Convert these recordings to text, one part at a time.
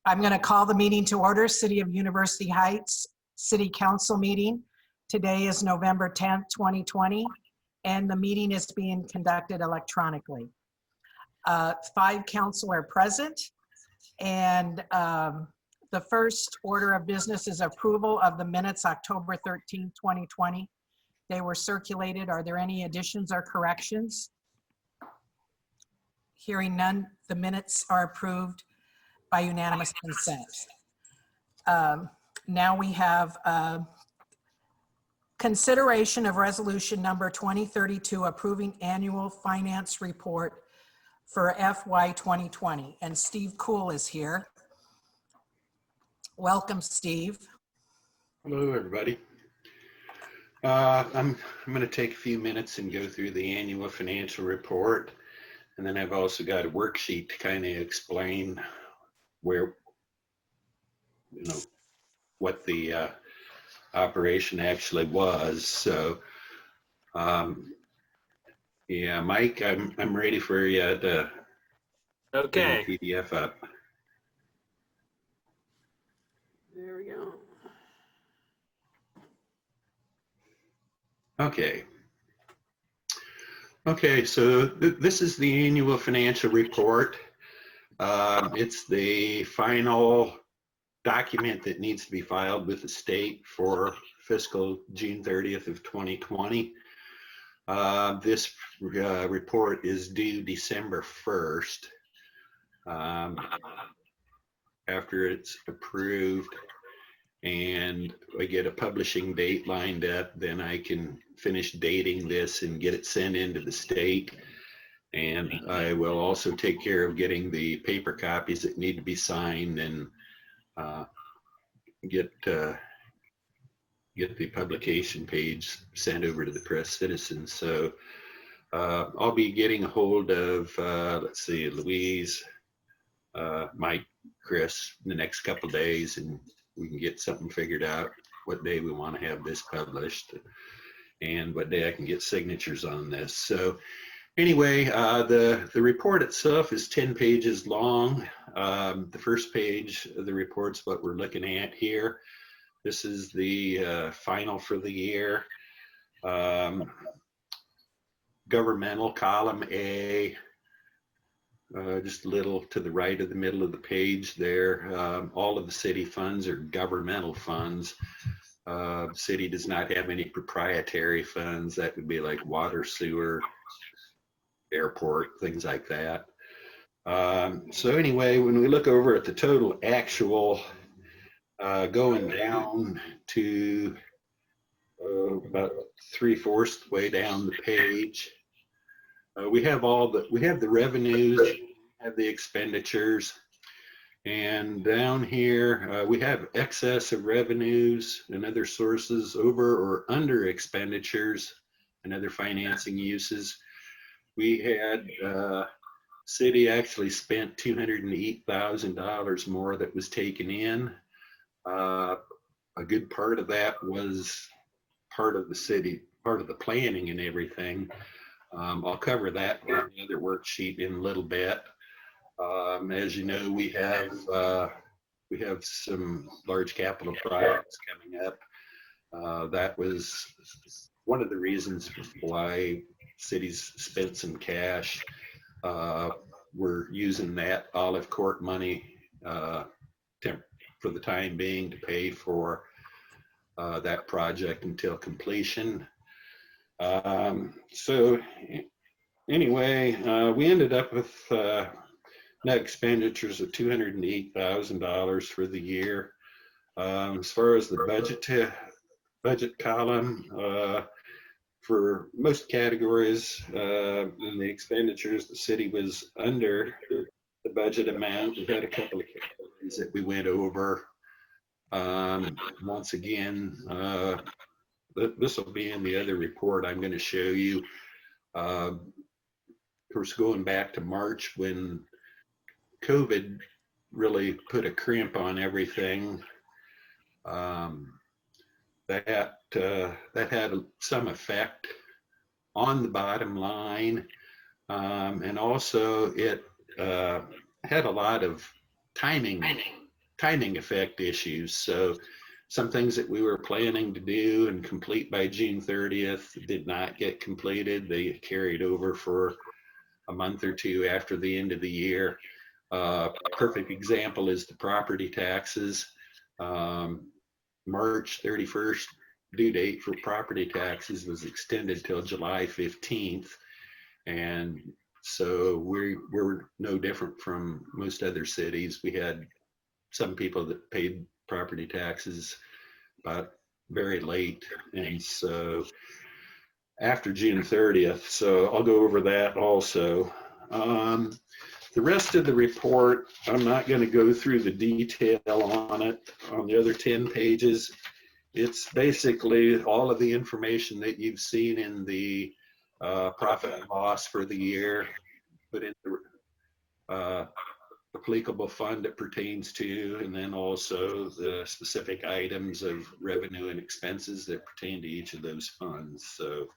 I'm going to call the meeting to order, City of University Heights City Council meeting. Today is November 10th, 2020, and the meeting is being conducted electronically. 5 council are present, and the first order of business is approval of the minutes October 13th, 2020. They were circulated. Are there any additions or corrections? Hearing none, the minutes are approved by unanimous consent. Now we have consideration of resolution number 2032 approving annual finance report for FY 2020. And Steve Cool is here. Welcome, Steve. Hello, everybody. I'm going to take a few minutes and go through the annual financial report. And then I've also got a worksheet to kind of explain where, what the operation actually was. So, yeah, Mike, I'm ready for you to Okay. bring the PDF up. There we go. Okay. Okay, so this is the annual financial report. It's the final document that needs to be filed with the state for fiscal June 30th of 2020. This report is due December 1st. After it's approved and I get a publishing date lined up, then I can finish dating this and get it sent into the state. And I will also take care of getting the paper copies that need to be signed and get the publication page sent over to the press citizen. So I'll be getting a hold of, let's see, Louise, Mike, Chris in the next couple of days, and we can get something figured out what day we want to have this published and what day I can get signatures on this. So anyway, the report itself is 10 pages long. The first page of the report's what we're looking at here. This is the final for the year. Governmental, column A, just a little to the right of the middle of the page there. All of the city funds are governmental funds. City does not have any proprietary funds. That would be like water, sewer, airport, things like that. So anyway, when we look over at the total actual, going down to about 3/4 the way down the page, we have the revenues, have the expenditures, and down here we have excess of revenues and other sources, over or under expenditures and other financing uses. We had city actually spent $208,000 more that was taken in. A good part of that was part of the city, part of the planning and everything. I'll cover that in the other worksheet in a little bit. As you know, we have some large capital projects coming up. That was one of the reasons why cities spent some cash. We're using that Olive Court money for the time being to pay for that project until completion. So anyway, we ended up with net expenditures of $208,000 for the year. As far as the budget column, for most categories in the expenditures, the city was under the budget amount. We had a couple of categories that we went over. Once again, this will be in the other report I'm going to show you. Of course, going back to March when COVID really put a crimp on everything, that had some effect on the bottom line, and also it had a lot of timing timing effect issues. So some things that we were planning to do and complete by June 30th did not get completed. They carried over for a month or two after the end of the year. Perfect example is the property taxes. March 31st due date for property taxes was extended till July 15th. And so we're no different from most other cities. We had some people that paid property taxes but very late, and so after June 30th. So I'll go over that also. The rest of the report, I'm not going to go through the detail on it. On the other 10 pages, it's basically all of the information that you've seen in the profit and loss for the year, put in the applicable fund it pertains to, and then also the specific items of revenue and expenses that pertain to each of those funds. So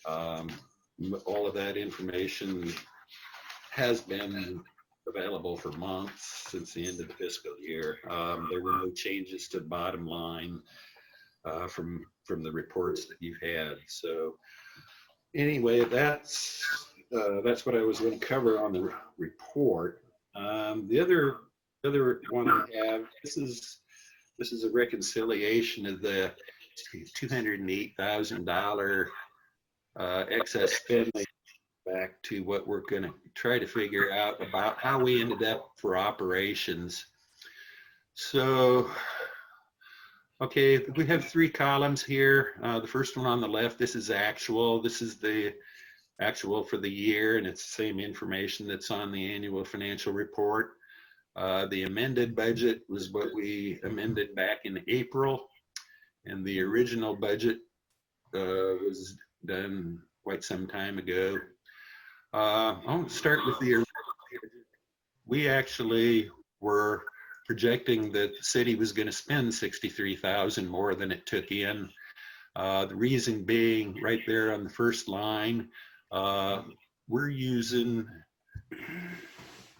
all of that information has been available for months since the end of the fiscal year. There were no changes to the bottom line from the reports that you've had. So anyway, that's what I was going to cover on the report. The other one I have, this is a reconciliation of the $208,000 excess spending back to what we're going to try to figure out about how we ended up for operations. So, okay, we have 3 columns here. The first one on the left, this is actual. This is the actual for the year, and it's the same information that's on the annual financial report. The amended budget was what we amended back in April, and the original budget was done quite some time ago. I'll start with the original. We actually were projecting that the city was going to spend $63,000 more than it took in. The reason being, right there on the first line, we're using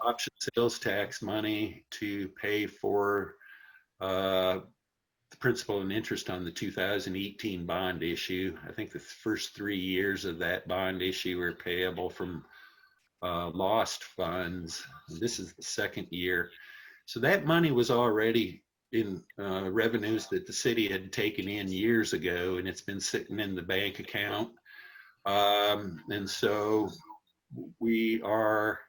option sales tax money to pay for the principal and interest on the 2018 bond issue. I think the first 3 years of that bond issue were payable from lost funds. This is the second year. So that money was already in revenues that the city had taken in years ago, and it's been sitting in the bank account. And so we are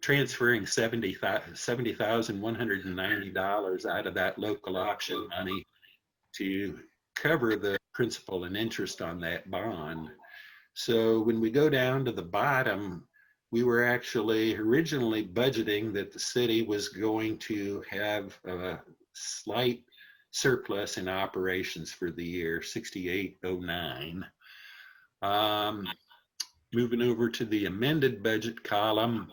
transferring $70,190 out of that local option money to cover the principal and interest on that bond. So when we go down to the bottom, we were actually originally budgeting that the city was going to have a slight surplus in operations for the year, 6809. Moving over to the amended budget column,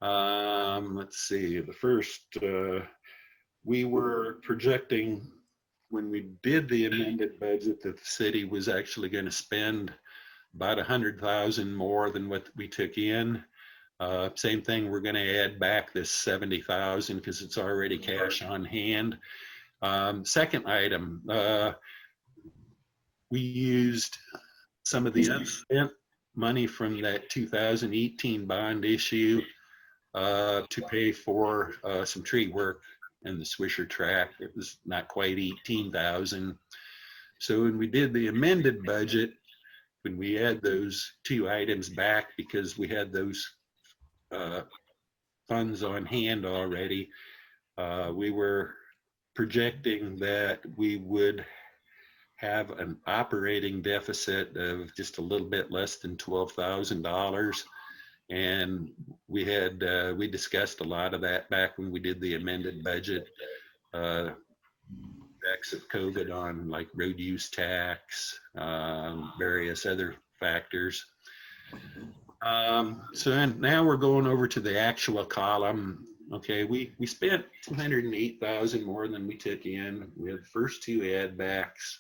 let's see, the first, we were projecting when we did the amended budget that the city was actually going to spend about $100,000 more than what we took in. Same thing, we're going to add back this $70,000 because it's already cash on hand. Second item, we used some of the unspent money from that 2018 bond issue to pay for some tree work in the Swisher track. It was not quite $18,000. So when we did the amended budget, when we add those 2 items back, because we had those funds on hand already, we were projecting that we would have an operating deficit of just a little bit less than $12,000. And we had we discussed a lot of that back when we did the amended budget. Effects of COVID on like road use tax, various other factors. So now we're going over to the actual column. Okay, we spent $208,000 more than we took in. We had the first 2 add backs.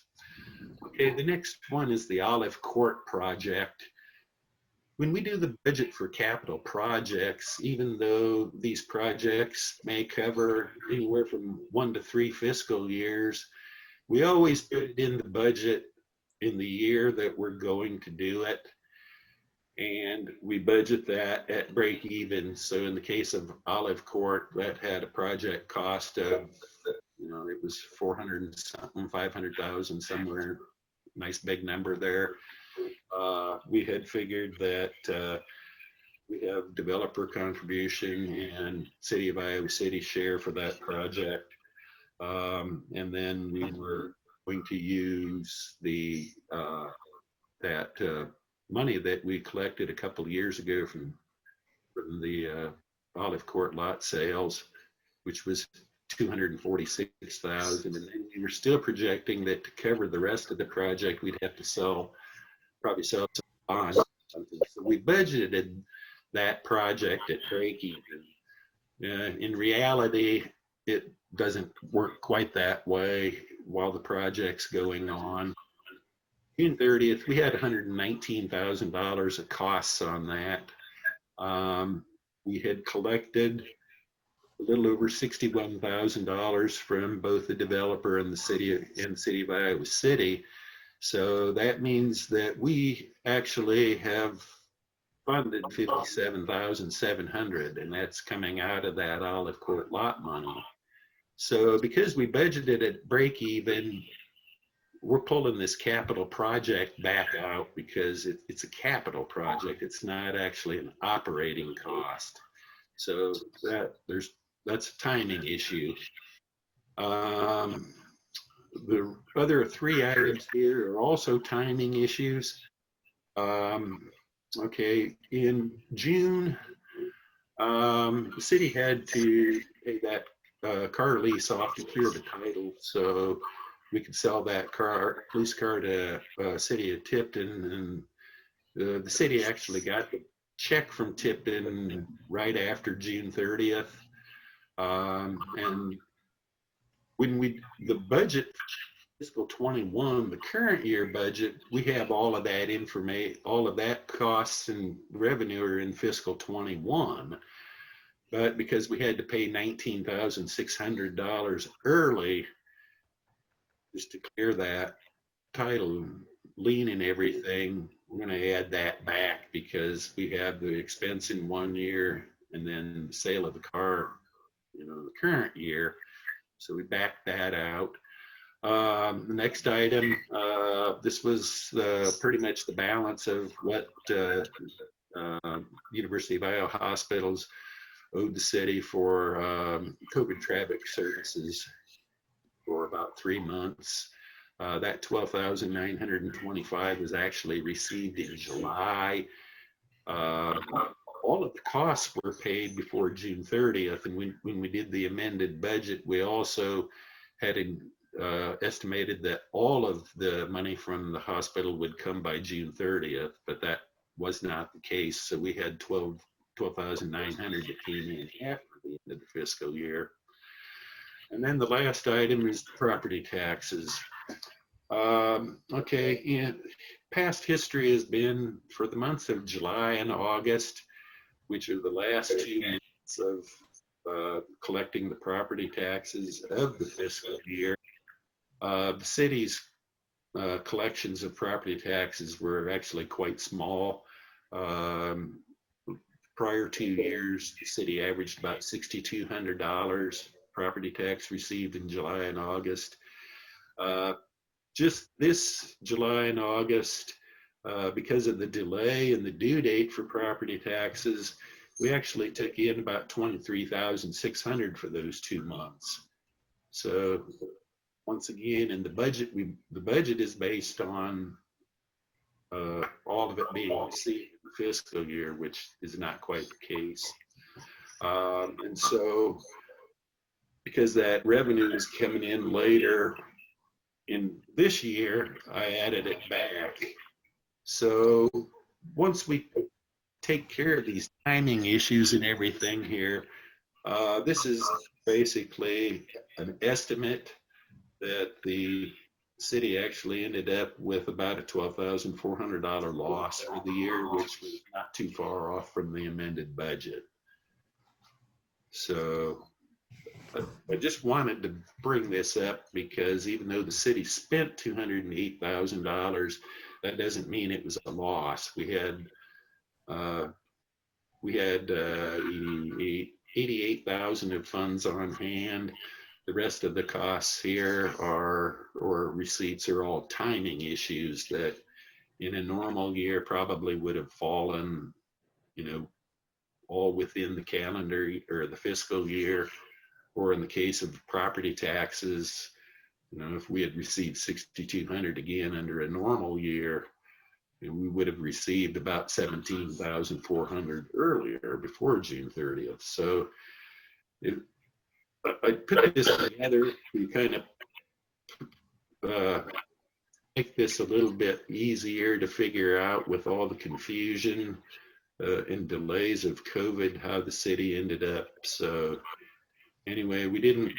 Okay, the next one is the Olive Court project. when we do the budget for capital projects, even though these projects may cover anywhere from 1 to 3 fiscal years, we always put it in the budget in the year that we're going to do it. And we budget that at break even. So in the case of Olive Court, that had a project cost of, it was 400 and something, 500,000 somewhere, nice big number there. We had figured that we have developer contribution and City of Iowa City share for that project. And then we were going to use the money that we collected a couple of years ago from the Olive Court lot sales, which was 246,000, and then we were still projecting that to cover the rest of the project, we'd have to probably sell some bonds or something. So we budgeted that project at break even. In reality, it doesn't work quite that way while the project's going on. June 30th, we had $119,000 of costs on that. We had collected a little over $61,000 from both the developer and the city of Iowa City. So that means that we actually have funded $57,700, and that's coming out of that Olive Court lot money. So because we budgeted at break even, we're pulling this capital project back out because it's a capital project. It's not actually an operating cost. So that's a timing issue. The other 3 items here are also timing issues. Okay, in June, the city had to pay that car lease off to clear the title, so we could sell that police car to city of Tipton, and the city actually got the check from Tipton right after June 30th. And when the budget fiscal 21, the current year budget, we have all of that information, all of that costs and revenue are in fiscal 21. But because we had to pay $19,600 early just to clear that title lien and everything, we're going to add that back because we have the expense in 1 year and then the sale of the car, the current year. So we backed that out. The next item, this was pretty much the balance of what University of Iowa hospitals owed the city for COVID traffic services for about 3 months. That $12,925 was actually received in July. All of the costs were paid before June 30th, and when we did the amended budget, we also had estimated that all of the money from the hospital would come by June 30th, but that was not the case. So we had $12,900 that came in after the end of the fiscal year. And then the last item is property taxes. Okay, past history has been for the months of July and August, which are the last 2 months of collecting the property taxes of the fiscal year. The city's collections of property taxes were actually quite small. Prior 2 years, the city averaged about $6,200 property tax received in July and August. Just this July and August, because of the delay in the due date for property taxes, we actually took in about $23,600 for those 2 months. So once again, in the budget, the budget is based on all of it being received in the fiscal year, which is not quite the case. And so because that revenue is coming in later in this year, I added it back. So once we take care of these timing issues and everything here, this is basically an estimate that the city actually ended up with about a $12,400 loss for the year, which was not too far off from the amended budget. So I just wanted to bring this up because even though the city spent $208,000, that doesn't mean it was a loss. We had 88,000 of funds on hand. The rest of the costs here or receipts are all timing issues that in a normal year probably would have fallen, all within the calendar or the fiscal year, or in the case of property taxes, if we had received 6,200 again under a normal year, we would have received about 17,400 earlier before June 30th. So I put this together to kind of make this a little bit easier to figure out with all the confusion and delays of COVID, how the city ended up. So anyway, we didn't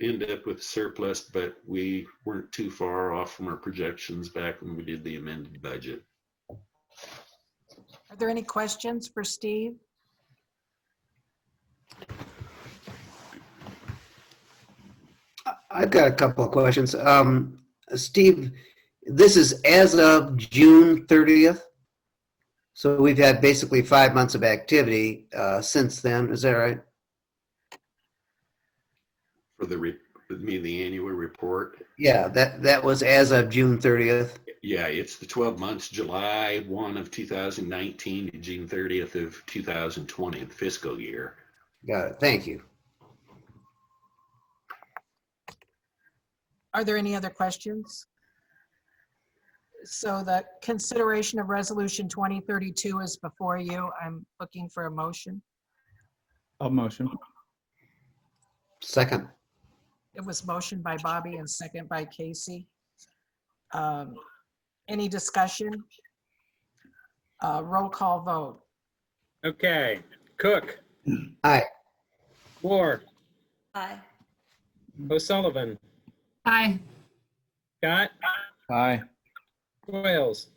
end up with surplus, but we weren't too far off from our projections back when we did the amended budget. Are there any questions for Steve? I've got a couple of questions. Steve, this is as of June 30th. So we've had basically 5 months of activity since then. Is that right? For the annual report? Yeah, that was as of June 30th. Yeah, it's the 12 months, July 1 of 2019 to June 30th of 2020, the fiscal year. Got it. Thank you. Are there any other questions? So the consideration of resolution 2032 is before you. I'm looking for a motion. I'll motion. Second. It was motioned by Bobby and second by Casey. Any discussion? Roll call vote. Okay. Cook, Aye. Moore, Aye. O'Sullivan, Aye. Scott, Aye. Wales.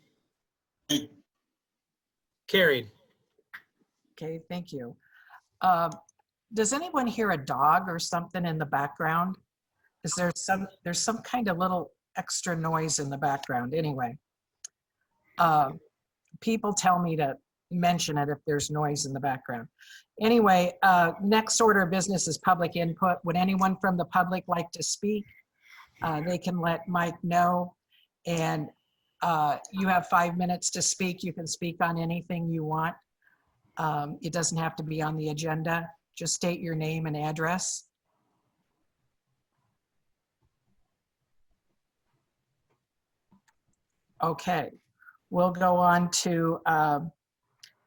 Carried. Okay, thank you. Does anyone hear a dog or something in the background? Is there there's some kind of little extra noise in the background anyway. People tell me to mention it if there's noise in the background. Anyway, next order of business is public input. Would anyone from the public like to speak? They can let Mike know. And you have 5 minutes to speak. You can speak on anything you want. It doesn't have to be on the agenda. Just state your name and address. Okay, we'll go on to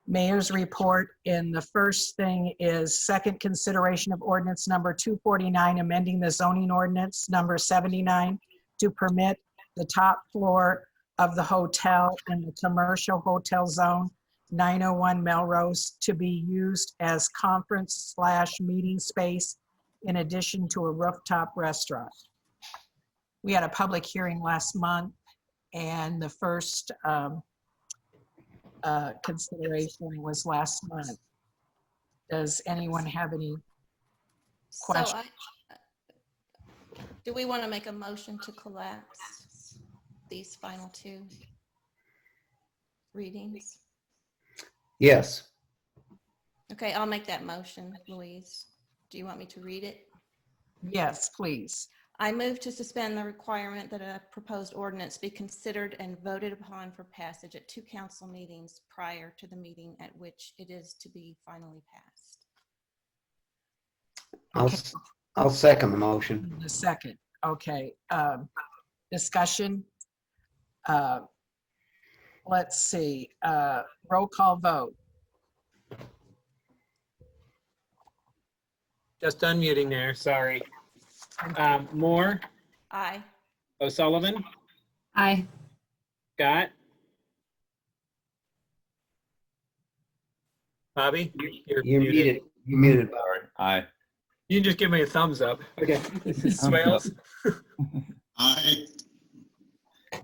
Mayor's report. And the first thing is second consideration of ordinance number 249, amending the zoning ordinance number 79 to permit the top floor of the hotel in the commercial hotel zone 901 Melrose to be used as conference/meeting space in addition to a rooftop restaurant. We had a public hearing last month, and the first consideration was last month. Does anyone have any questions? Do we want to make a motion to collapse these final two readings? Yes. Okay, I'll make that motion, Louise. Do you want me to read it? Yes, please. I move to suspend the requirement that a proposed ordinance be considered and voted upon for passage at 2 council meetings prior to the meeting at which it is to be finally passed. I'll second the motion. The second, okay. Discussion. Let's see, roll call vote. Just unmuting there, sorry. Moore, Aye. O'Sullivan, Aye. Scott. Bobby, you're You're muted. You're muted. Aye. You can just give me a thumbs up. Okay. Swales,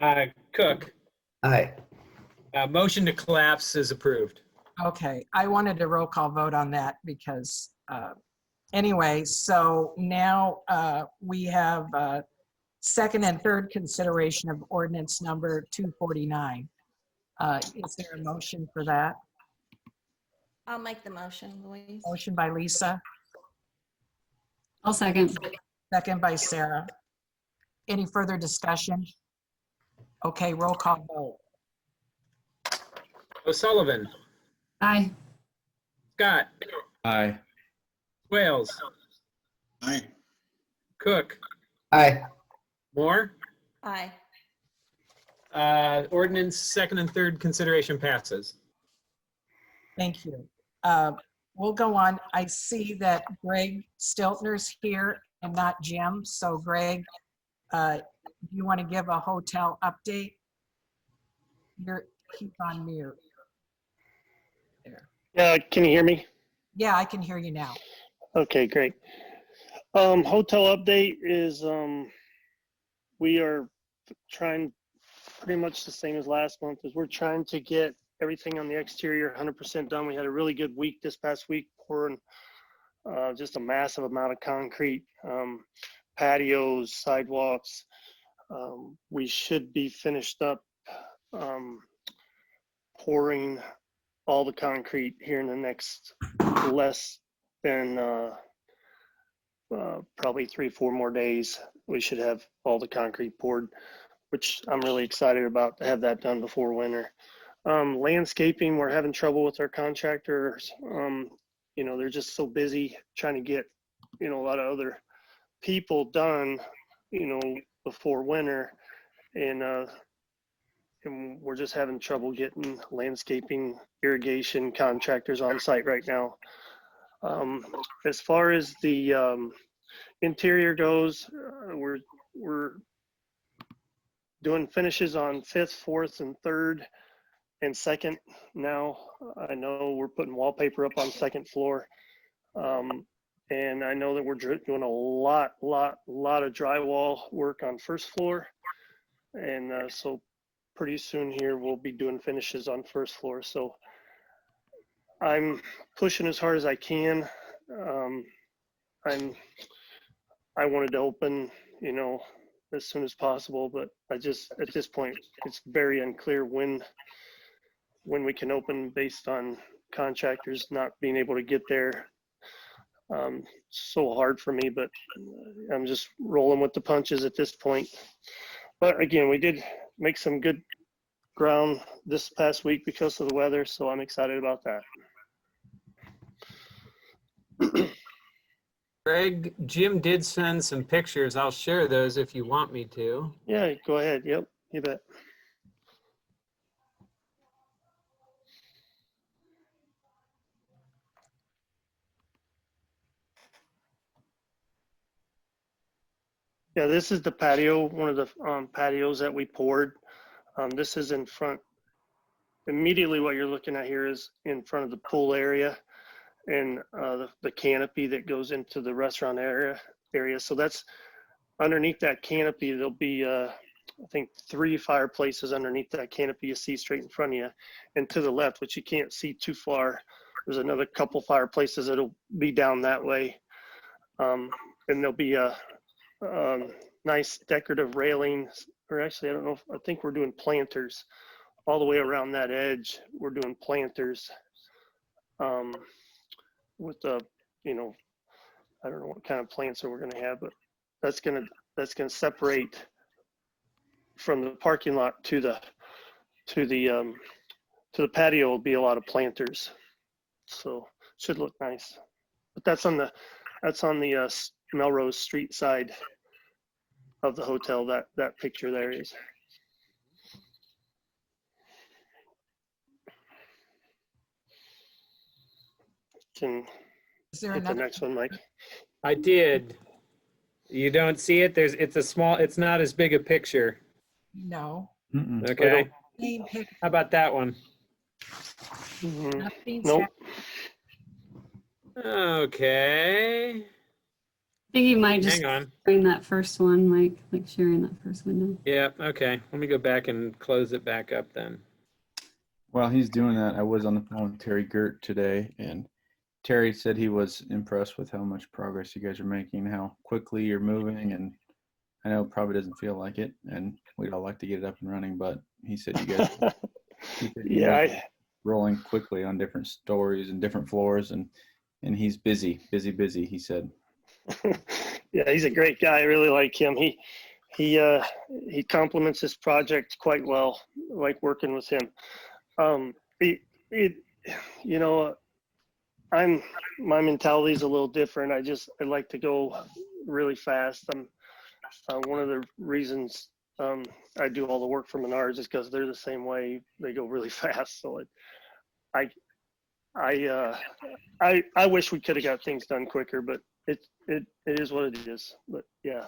Aye. Cook. Aye. Motion to collapse is approved. Okay, I wanted a roll call vote on that because, anyway, so now we have second and third consideration of ordinance number 249. Is there a motion for that? I'll make the motion, Louise. Motion by Lisa, I'll second. second by Sarah. Any further discussion? Okay, roll call vote. O'Sullivan, Aye. Scott, Aye. Wales, Aye. Cook, Aye. Moore. Aye. Ordinance second and third consideration passes. Thank you. We'll go on. I see that Greg Stiltner's here and not Jim. So Greg, do you want to give a hotel update? Keep on mute. There. Can you hear me? Yeah, I can hear you now. Okay, great. Hotel update is we are trying pretty much the same as last month. Is we're trying to get everything on the exterior 100% done. We had a really good week this past week, pouring just a massive amount of concrete, patios, sidewalks. We should be finished up pouring all the concrete here in the next less than probably 3-4 more days. We should have all the concrete poured, which I'm really excited about to have that done before winter. Landscaping, we're having trouble with our contractors. You know, they're just so busy trying to get, you know, a lot of other people done, you know, before winter. And we're just having trouble getting landscaping, irrigation contractors on site right now. As far as the interior goes, we're doing finishes on 5th, 4th, and 3rd, and 2nd now. I know we're putting wallpaper up on 2nd floor. And I know that we're doing a lot of drywall work on 1st floor. And so pretty soon here, we'll be doing finishes on 1st floor. So I'm pushing as hard as I can. I wanted to open, you know, as soon as possible, but I just, at this point, it's very unclear when we can open based on contractors not being able to get there. So hard for me, but I'm just rolling with the punches at this point. But again, we did make some good ground this past week because of the weather, so I'm excited about that. Greg, Jim did send some pictures. I'll share those if you want me to. Yeah, go ahead. Yep, you bet. Yeah, this is the patio, one of the patios that we poured. This is in front. Immediately what you're looking at here is in front of the pool area and the canopy that goes into the restaurant area. So that's underneath that canopy. There'll be, I think, 3 fireplaces underneath that canopy you see straight in front of you. And to the left, which you can't see too far, there's another couple fireplaces that'll be down that way. And there'll be a nice decorative railings, or actually, I don't know, I think we're doing planters all the way around that edge. We're doing planters with the, you know, I don't know what kind of plants that we're going to have, but that's going to separate from the parking lot to the patio. Will be a lot of planters, so should look nice. But that's on the Melrose Street side of the hotel. That picture there is. Can Is there hit the another? next one, Mike. I did. You don't see it? It's not as big a picture. No. Mm-mm. Okay. Same pic- How about that one? Mhm. nothing's Nope. hap- Okay. I think you might just Hang on. bring that first one, Mike, like sharing that first window. Yeah, okay. Let me go back and close it back up then. While he's doing that, I was on the phone with Terry Gert today, and Terry said he was impressed with how much progress you guys are making, how quickly you're moving, and I know it probably doesn't feel like it, and we'd all like to get it up and running, but he said you guys Yeah, rolling quickly on different stories and different floors, and he's busy, he said. yeah, he's a great guy. I really like him. He complements his project quite well. I like working with him. You know, my mentality is a little different. I like to go really fast. One of the reasons I do all the work for Menards is because they're the same way. They go really fast. So I wish we could have got things done quicker, but it is what it is. But yeah.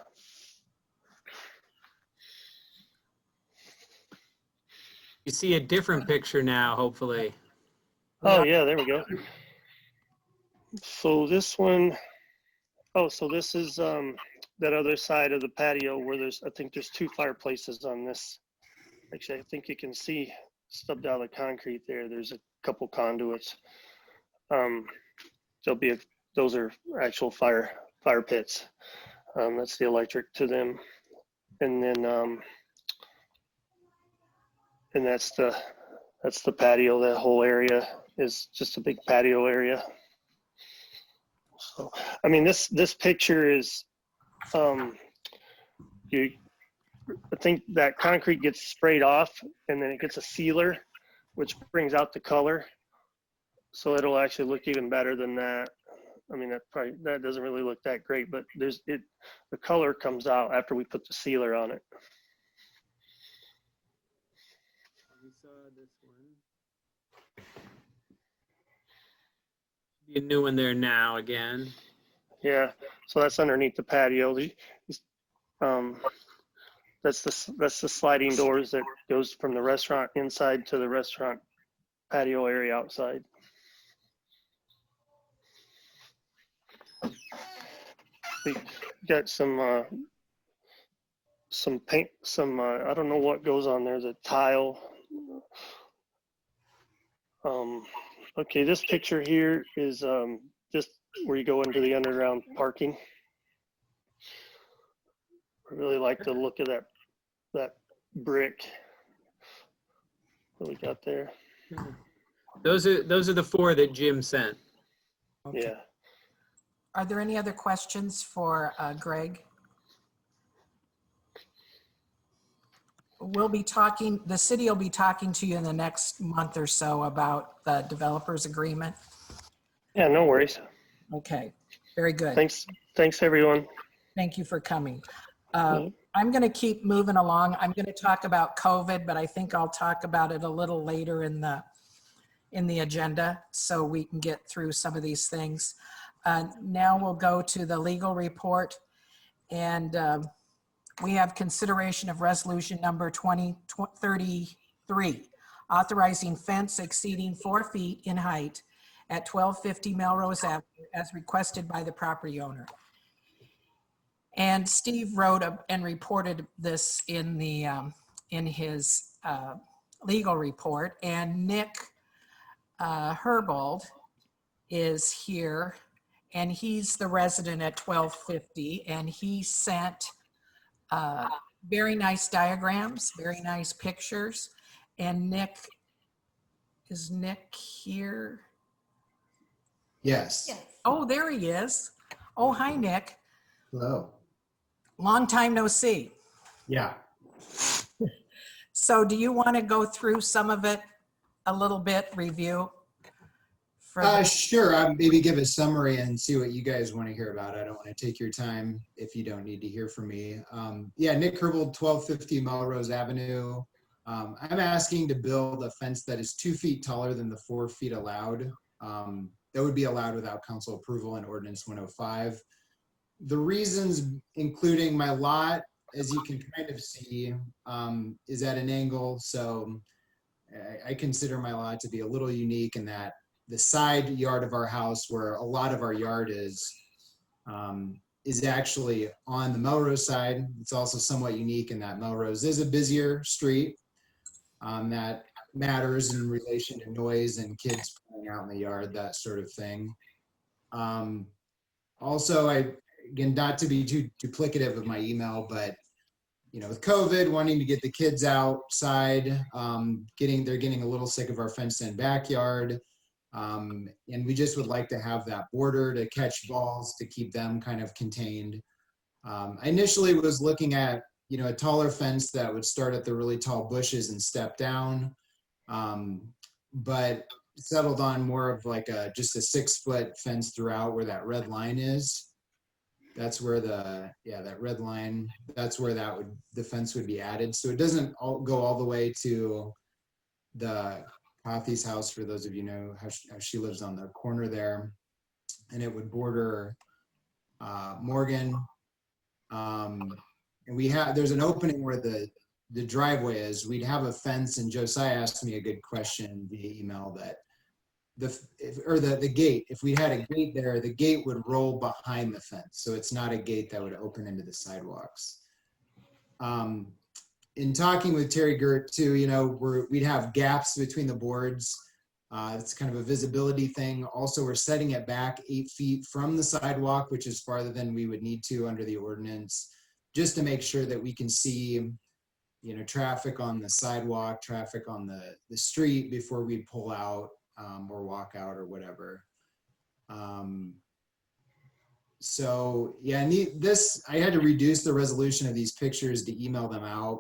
You see a different picture now, hopefully. Oh yeah, there we go. So this one, so this is that other side of the patio where I think there's 2 fireplaces on this. Actually, I think you can see stubbed out of the concrete there. There's a couple conduits. Those are actual fire pits. That's the electric to them. And then and that's the patio. That whole area is just a big patio area. So, I mean, this picture is, I think that concrete gets sprayed off and then it gets a sealer, which brings out the color. So it'll actually look even better than that. I mean, that doesn't really look that great, but the color comes out after we put the sealer on it. We saw this one. Be a new one there now again. Yeah, so that's underneath the patio. That's the sliding doors that goes from the restaurant inside to the restaurant patio area outside. We got some paint, I don't know what goes on there, the tile. Okay, this picture here is just where you go into the underground parking. I really like the look of that brick that we got there. Those are the 4 that Jim sent. Okay. Yeah. Are there any other questions for Greg? The city will be talking to you in the next month or so about the developers agreement. Yeah, no worries. Okay, very good. Thanks everyone. Thank you for coming. I'm going to keep moving along. I'm going to talk about COVID, but I think I'll talk about it a little later in the agenda so we can get through some of these things. Now we'll go to the legal report, and we have consideration of resolution number 2033, authorizing fence exceeding 4 feet in height at 1250 Melrose Avenue as requested by the property owner. And Steve wrote and reported this in his legal report, and Nick Herbold is here, and he's the resident at 1250, and he sent very nice diagrams, very nice pictures. And is Nick here? Yes. Oh, there he is. Oh, hi, Nick. Hello. Long time no see. Yeah. So do you want to go through some of it a little bit, review? Sure. I'll maybe give a summary and see what you guys want to hear about. I don't want to take your time if you don't need to hear from me. Yeah, Nick Herbold, 1250 Melrose Avenue. I'm asking to build a fence that is 2 feet taller than the 4 feet allowed. That would be allowed without council approval in Ordinance 105. The reasons, including my lot, as you can kind of see, is at an angle. So I consider my lot to be a little unique in that the side yard of our house, where a lot of our yard is is actually on the Melrose side. It's also somewhat unique in that Melrose is a busier street. That matters in relation to noise and kids playing out in the yard, that sort of thing. Also, again, not to be too duplicative of my email, but with COVID, wanting to get the kids outside, they're getting a little sick of our fenced-in backyard. And we just would like to have that border to catch balls, to keep them kind of contained. I initially was looking at, a taller fence that would start at the really tall bushes and step down, but settled on more of like just a 6-foot fence throughout where that red line is. That's where that red line, that's where the fence would be added. So it doesn't go all the way to the Kathy's house, for those of you know how she lives on the corner there, and it would border Morgan. And there's an opening where the driveway is. We'd have a fence, and Josiah asked me a good question via email that the gate, if we had a gate there, the gate would roll behind the fence. So it's not a gate that would open into the sidewalks. In talking with Terry Gert too, we'd have gaps between the boards. It's kind of a visibility thing. Also, we're setting it back 8 feet from the sidewalk, which is farther than we would need to under the ordinance, just to make sure that we can see, traffic on the sidewalk, traffic on the street before we pull out or walk out or whatever. So yeah, I had to reduce the resolution of these pictures to email them out.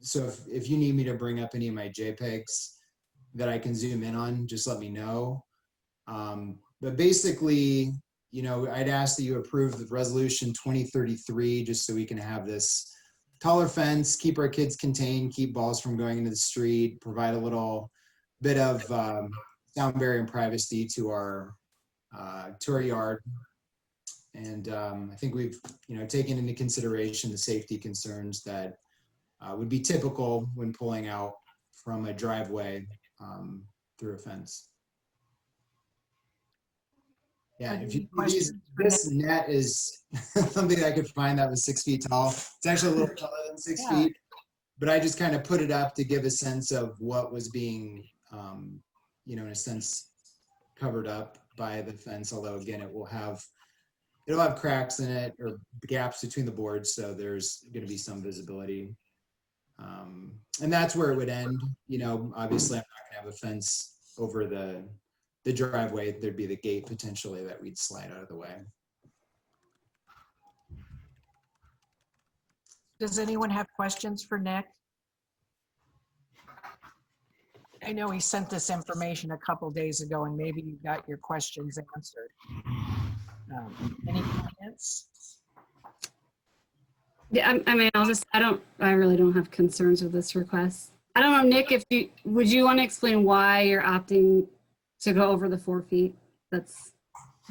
So if you need me to bring up any of my JPEGs that I can zoom in on, just let me know. But basically, I'd ask that you approve the resolution 2033, just so we can have this taller fence, keep our kids contained, keep balls from going into the street, provide a little bit of sound barrier and privacy to our yard. And I think we've, taken into consideration the safety concerns that would be typical when pulling out from a driveway through a fence. Yeah, this net is something I could find that was 6 feet tall. It's actually a little taller than 6 feet, but I just kind of put it up to give a sense of what was being, in a sense, covered up by the fence. Although again, it'll have cracks in it or gaps between the boards, so there's going to be some visibility. And that's where it would end. Obviously, I'm not going to have a fence over the driveway. There'd be the gate potentially that we'd slide out of the way. Does anyone have questions for Nick? I know he sent this information a couple days ago, and maybe you got your questions answered. Any comments? Yeah, I mean, I really don't have concerns with this request. I don't know, Nick, would you want to explain why you're opting to go over the 4 feet? I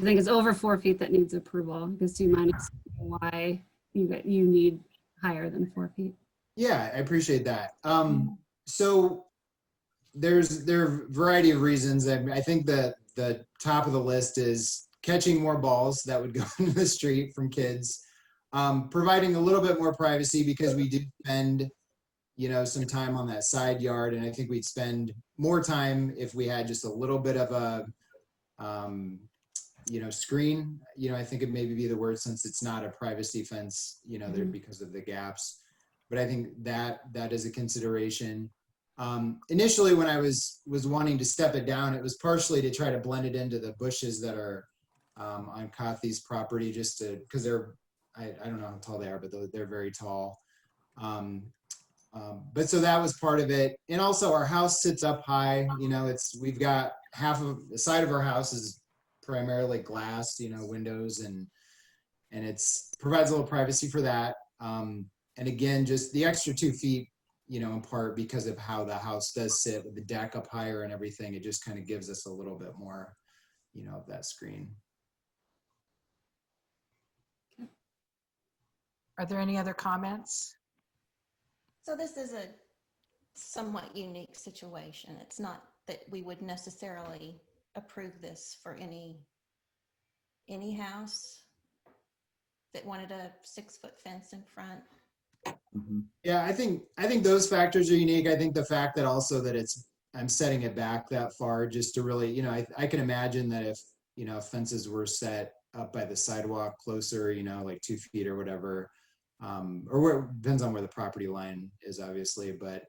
think it's over 4 feet that needs approval. Because do you mind explaining why you need higher than 4 feet? Yeah, I appreciate that. So there are a variety of reasons. I think that the top of the list is catching more balls that would go into the street from kids, providing a little bit more privacy, because we do spend, some time on that side yard, and I think we'd spend more time if we had just a little bit of a, screen. I think it maybe be the word, since it's not a privacy fence, there because of the gaps. But I think that is a consideration. Initially, when I was wanting to step it down, it was partially to try to blend it into the bushes that are on Kathy's property, just because I don't know how tall they are, but they're very tall. But so that was part of it. And also our house sits up high, we've got half of the side of our house is primarily glass, windows, and it's provides a little privacy for that. And again, just the extra 2 feet, in part because of how the house does sit with the deck up higher and everything, it just kind of gives us a little bit more, of that screen. Are there any other comments? So this is a somewhat unique situation. It's not that we would necessarily approve this for any house. that wanted a 6-foot fence in front. Yeah, I think those factors are unique. I think the fact that also that I'm setting it back that far just to really, you know, I can imagine that if, you know, fences were set up by the sidewalk closer, you know, like 2 feet or whatever, or where depends on where the property line is, obviously, but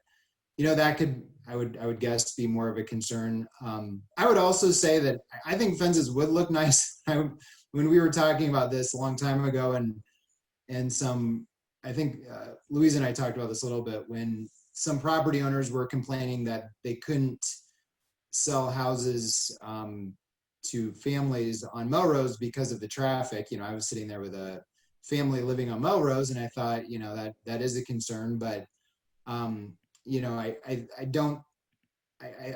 you know, that could, I would guess, be more of a concern. I would also say that I think fences would look nice. When we were talking about this a long time ago, and some, I think Louise and I talked about this a little bit, when some property owners were complaining that they couldn't sell houses to families on Melrose because of the traffic. You know, I was sitting there with a family living on Melrose, and I thought, you know, that is a concern, but you know, I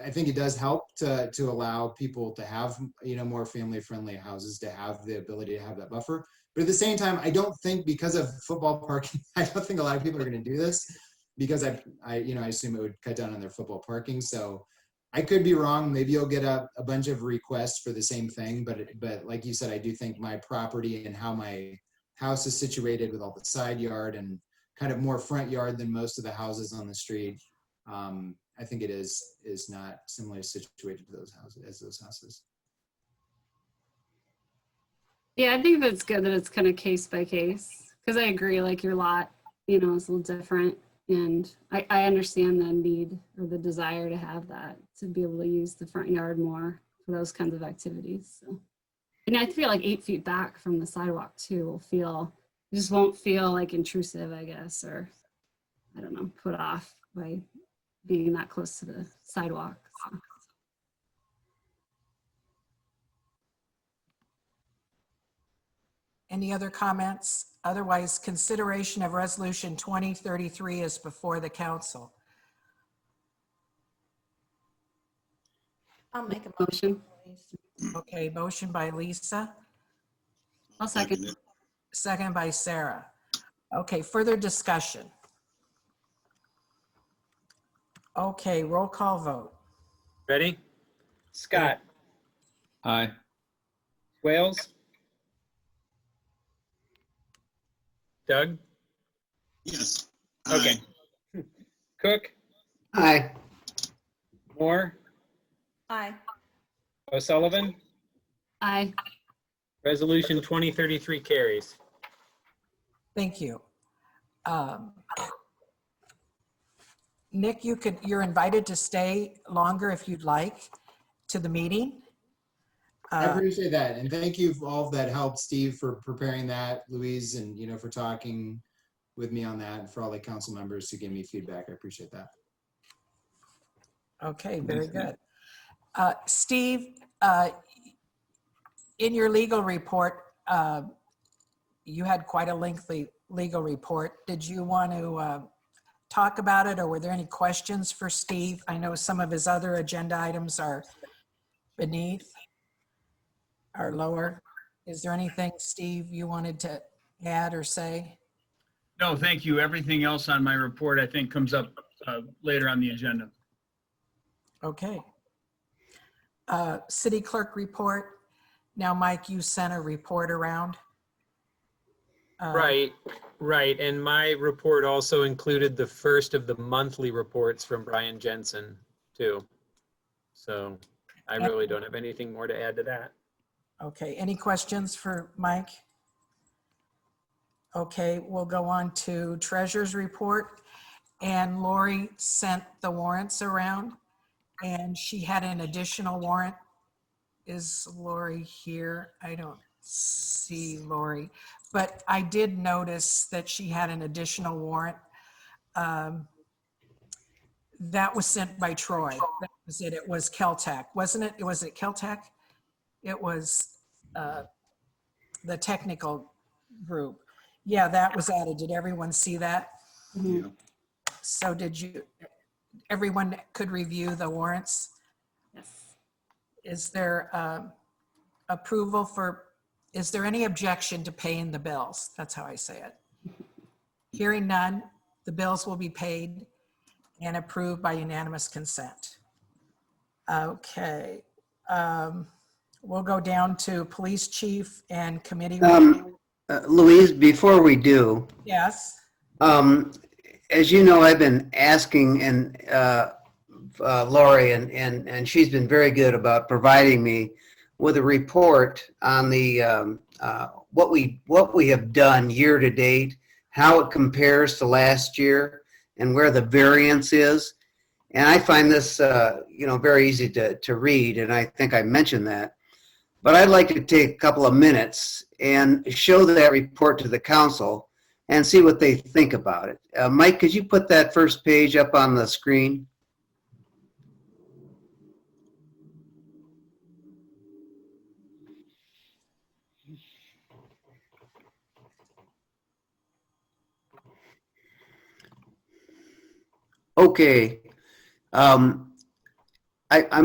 think it does help to allow people to have, you know, more family friendly houses, to have the ability to have that buffer. But at the same time, I don't think, because of football parking, I don't think a lot of people are going to do this, because I assume it would cut down on their football parking. So I could be wrong. Maybe you'll get a bunch of requests for the same thing. But like you said, I do think my property and how my house is situated with all the side yard and kind of more front yard than most of the houses on the street, I think it is not similarly situated to those houses. Yeah, I think that's good that it's kind of case by case, because I agree, like your lot, you know, is a little different, and I understand the need or the desire to have that, to be able to use the front yard more for those kinds of activities. So, and I feel like 8 feet back from the sidewalk too just won't feel like intrusive, I guess, or I don't know, put off by being that close to the sidewalk. So. Any other comments? Otherwise, consideration of resolution 2033 is before the council. I'll make a Motion. motion. Okay, motion by Lisa, I'll second. second by Sarah. Okay, further discussion. Okay, roll call vote. Ready? Scott, Aye. Wales, Doug, Yes. okay. Cook, Aye. Moore, Aye. O'Sullivan, Aye. resolution 2033 carries. Thank you. Nick, you're invited to stay longer if you'd like to the meeting. I appreciate that, and thank you for all that help, Steve, for preparing that, Louise, and you know, for talking with me on that, and for all the council members to give me feedback. I appreciate that. Okay, very good. Steve, in your legal report, you had quite a lengthy legal report. Did you want to talk about it, or were there any questions for Steve? I know some of his other agenda items are beneath, are lower. Is there anything, Steve, you wanted to add or say? No, thank you. Everything else on my report, I think, comes up later on the agenda. Okay. City clerk report. Now, Mike, you sent a report around. Right. And my report also included the first of the monthly reports from Brian Jensen too. So I really don't have anything more to add to that. Okay, any questions for Mike? Okay, we'll go on to treasurer's report. And Lori sent the warrants around, and she had an additional warrant. Is Lori here? I don't see Lori, but I did notice that she had an additional warrant. That was sent by Troy. That was it. It was Keltec, wasn't it? Was it Keltec? It was the technical group. Yeah, that was added. Did everyone see that? Yeah. So everyone could review the warrants? Yes. Is there approval is there any objection to paying the bills? That's how I say it. Hearing none, the bills will be paid and approved by unanimous consent. Okay. We'll go down to police chief and committee. Louise, before we do, Yes. as you know, I've been asking and Lori, and she's been very good about providing me with a report on the what we have done year to date, how it compares to last year, and where the variance is. And I find this, very easy to read, and I think I mentioned that. But I'd like to take a couple of minutes and show that report to the council and see what they think about it. Mike, could you put that first page up on the screen? Okay. I'm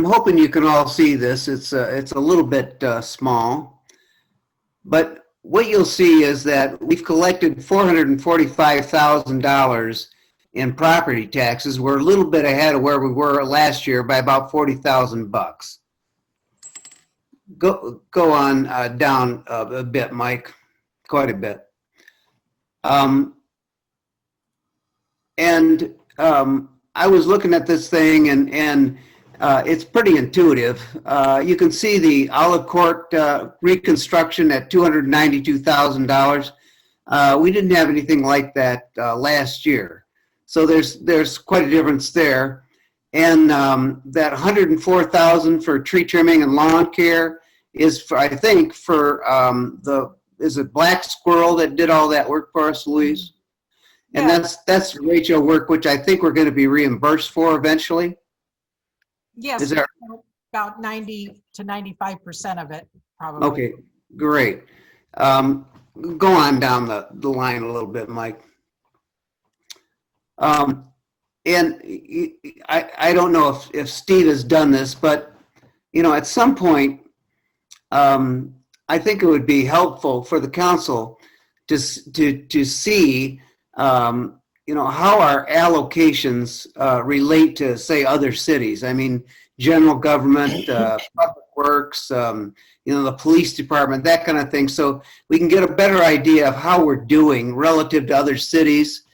hoping you can all see this. It's a little bit small, but what you'll see is that we've collected $445,000 in property taxes. We're a little bit ahead of where we were last year by about 40,000 bucks. Go on down a bit, Mike, quite a bit. I was looking at this thing, and it's pretty intuitive. You can see the Olive Court reconstruction at $292,000. We didn't have anything like that last year, so there's quite a difference there. And that $104,000 for tree trimming and lawn care is, I think, for is it Black Squirrel that did all that work for us, Louise? And Yeah. that's ratio work, which I think we're going to be reimbursed for eventually. Yes, Is there- about 90 to 95% of it, probably. Okay, great. Go on down the line a little bit, Mike. And I don't know if Steve has done this, but at some point, I think it would be helpful for the council to see how our allocations relate to, say, other cities. I mean, general government, public works, the police department, that kind of thing. So we can get a better idea of how we're doing relative to other cities,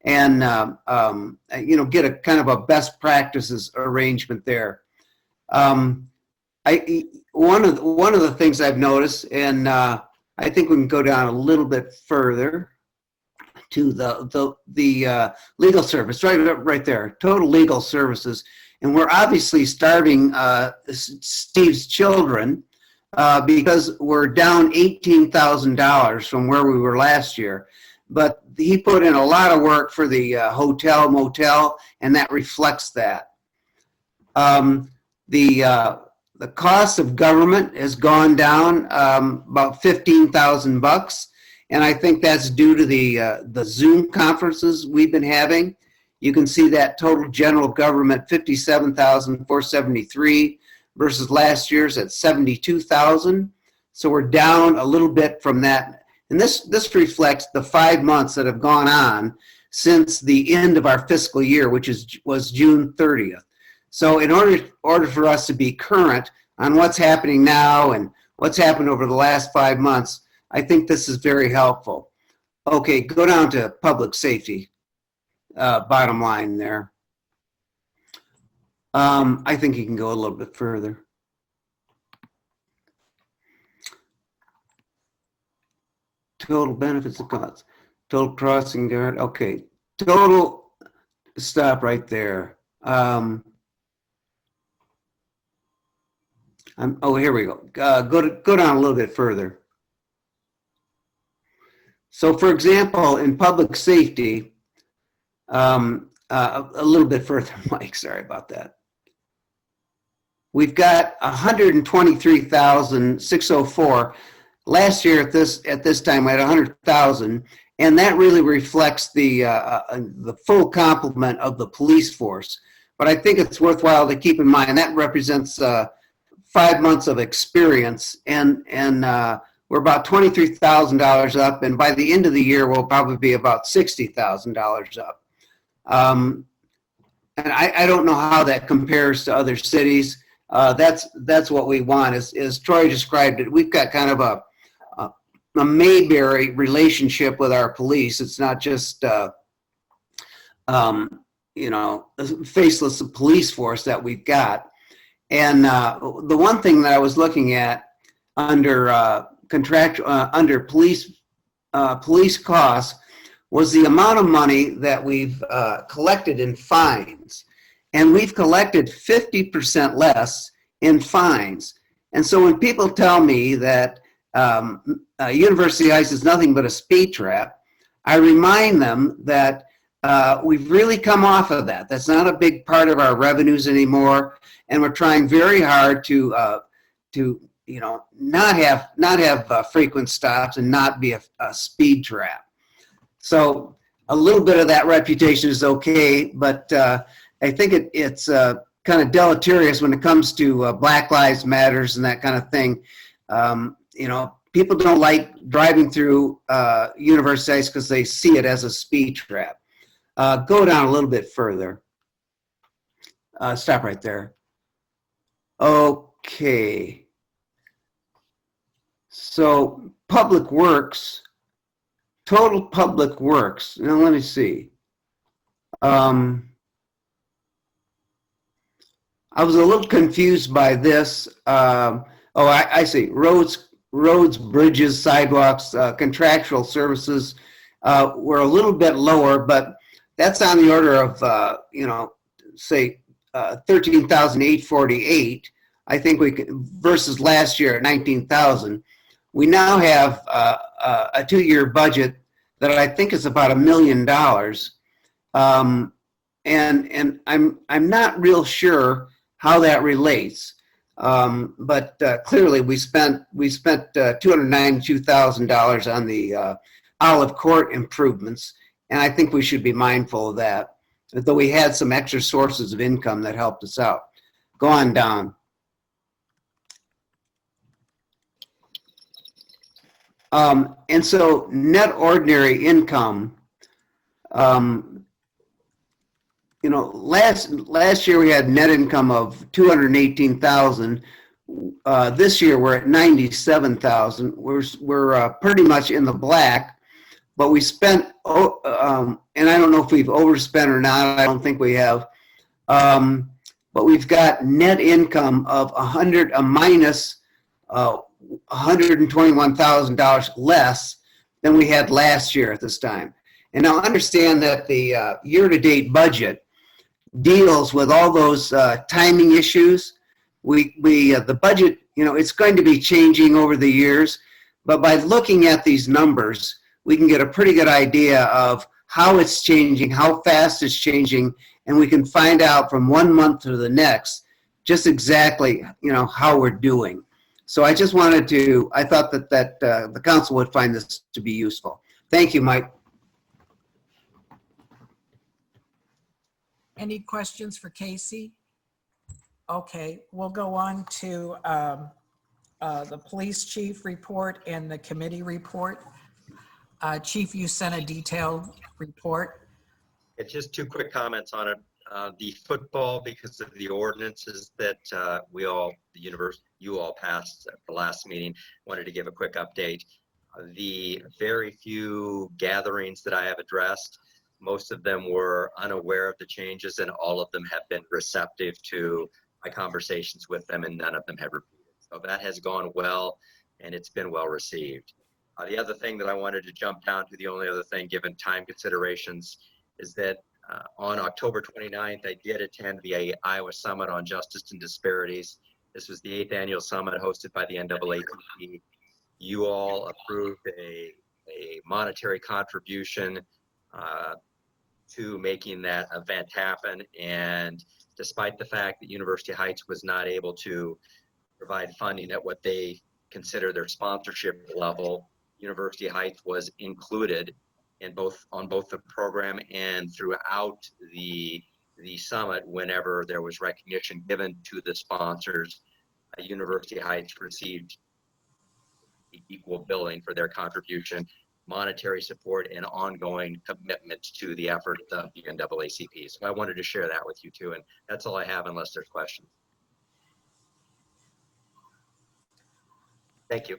and get a kind of a best practices arrangement there. One of the things I've noticed, and I think we can go down a little bit further to the legal service, right there, total legal services. And we're obviously starving Steve's children because we're down $18,000 from where we were last year. But he put in a lot of work for the hotel, motel, and that reflects that. The cost of government has gone down about 15,000 bucks. And I think that's due to the Zoom conferences we've been having. You can see that total general government, 57,473 versus last year's at 72,000. So we're down a little bit from that. And this reflects the 5 months that have gone on since the end of our fiscal year, which was June 30th. So in order for us to be current on what's happening now and what's happened over the last 5 months, I think this is very helpful. Okay, go down to public safety, bottom line there. I think you can go a little bit further. Total benefits and costs, total crossing guard, okay. Total, stop right there. Oh, here we go. Go down a little bit further. So, for example, in public safety, a little bit further, Mike, sorry about that. We've got 123,604. Last year at this time we had 100,000, and that really reflects the full complement of the police force. But I think it's worthwhile to keep in mind that represents 5 months of experience, and we're about $23,000 up, and by the end of the year, we'll probably be about $60,000 up. And I don't know how that compares to other cities. That's what we want. As Troy described it, we've got kind of Mayberry relationship with our police. It's not just, you know, a faceless police force that we've got. And the one thing that I was looking at under under police costs was the amount of money that we've collected in fines. And we've collected 50% less in fines. And so when people tell me that University Heights is nothing but a speed trap, I remind them that we've really come off of that. That's not a big part of our revenues anymore. And we're trying very hard to you know, not have frequent stops and not be a speed trap. So a little bit of that reputation is okay, but I think it's kind of deleterious when it comes to Black Lives Matters and that kind of thing. You know, people don't like driving through universities because they see it as a speed trap. Go down a little bit further. Stop right there. Okay. So public works, total public works. Now let me see. I was a little confused by this. I see. Roads, bridges, sidewalks, contractual services were a little bit lower, but that's on the order of, you know, say 13,848. I think we could, versus last year at 19,000. We now have a 2-year budget that I think is about $1 million. And I'm not real sure how that relates. But clearly we spent $292,000 on the Olive Court improvements, and I think we should be mindful of that, though we had some extra sources of income that helped us out. Go on down. And so net ordinary income, you know, last year we had net income of 218,000. This year we're at 97,000. We're pretty much in the black, but we spent, and I don't know if we've overspent or not. I don't think we have. But we've got net income of minus $121,000 less than we had last year at this time. And now understand that the year-to-date budget deals with all those timing issues. The budget, you know, it's going to be changing over the years, but by looking at these numbers, we can get a pretty good idea of how it's changing, how fast it's changing, and we can find out from one month to the next just exactly, you know, how we're doing. So I just wanted to, I thought that the council would find this to be useful. Thank you, Mike. Any questions for Casey? Okay, we'll go on to the police chief report and the committee report. Chief, you sent a detailed report. It's just 2 quick comments on it. The football, because of the ordinances that you all passed at the last meeting, wanted to give a quick update. The very few gatherings that I have addressed, most of them were unaware of the changes, and all of them have been receptive to my conversations with them, and none of them have repeated. So that has gone well, and it's been well received. The other thing that I wanted to jump down to, the only other thing given time considerations, is that on October 29th, I did attend the Iowa Summit on Justice and Disparities. This was the 8th annual summit hosted by the NAACP. You all approved a monetary contribution to making that event happen. And despite the fact that University Heights was not able to provide funding at what they consider their sponsorship level, University Heights was included in on both the program and throughout the summit. Whenever there was recognition given to the sponsors, University Heights received equal billing for their contribution, monetary support, and ongoing commitment to the effort of the NAACP. So I wanted to share that with you too, and that's all I have unless there's questions. Thank you.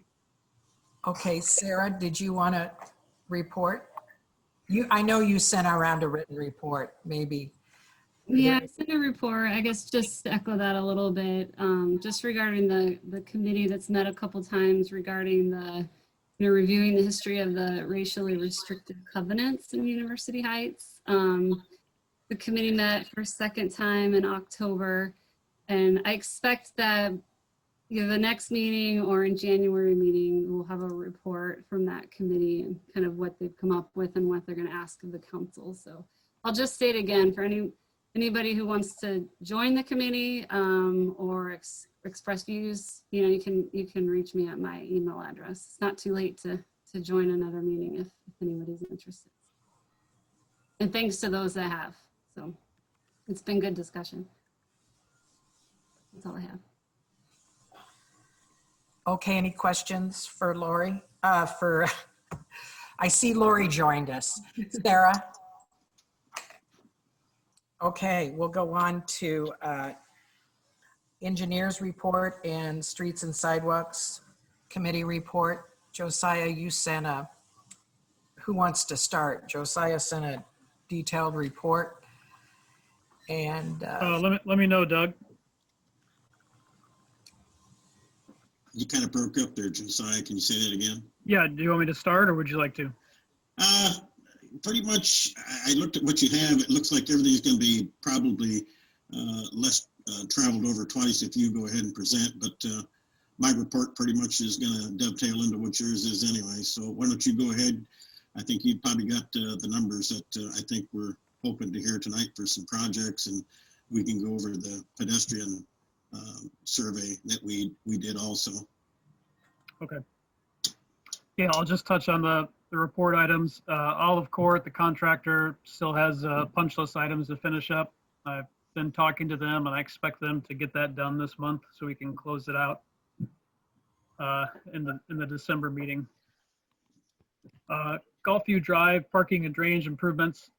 Okay, Sarah, did you want to report? I know you sent around a written report, maybe. Yeah, I sent a report, I guess just to echo that a little bit, just regarding the committee that's met a couple times regarding reviewing the history of the racially restricted covenants in University Heights. The committee met for a second time in October, and I expect that either the next meeting or in January meeting, we'll have a report from that committee and kind of what they've come up with and what they're going to ask of the council. So I'll just state again for anybody who wants to join the committee or express views, you can reach me at my email address. It's not too late to join another meeting if anybody's interested. And thanks to those that have. So it's been good discussion. That's all I have. Okay, any questions for Lori? I see Lori joined us. Sarah? Okay, we'll go on to engineers report and streets and sidewalks committee report. Josiah, you sent who wants to start? Josiah sent a detailed report. And let me know, Doug. You kind of broke up there, Josiah. Can you say that again? Yeah, do you want me to start or would you like to? Pretty much, I looked at what you have. It looks like everything's going to be probably less traveled over twice if you go ahead and present. But my report pretty much is going to dovetail into what yours is anyway. So why don't you go ahead? I think you've probably got the numbers that I think we're hoping to hear tonight for some projects, and we can go over the pedestrian survey that we did also. Okay. Yeah, I'll just touch on the report items. Olive Court, the contractor, still has punch list items to finish up. I've been talking to them and I expect them to get that done this month so we can close it out in the December meeting. Gulfview Drive, parking and drainage improvements.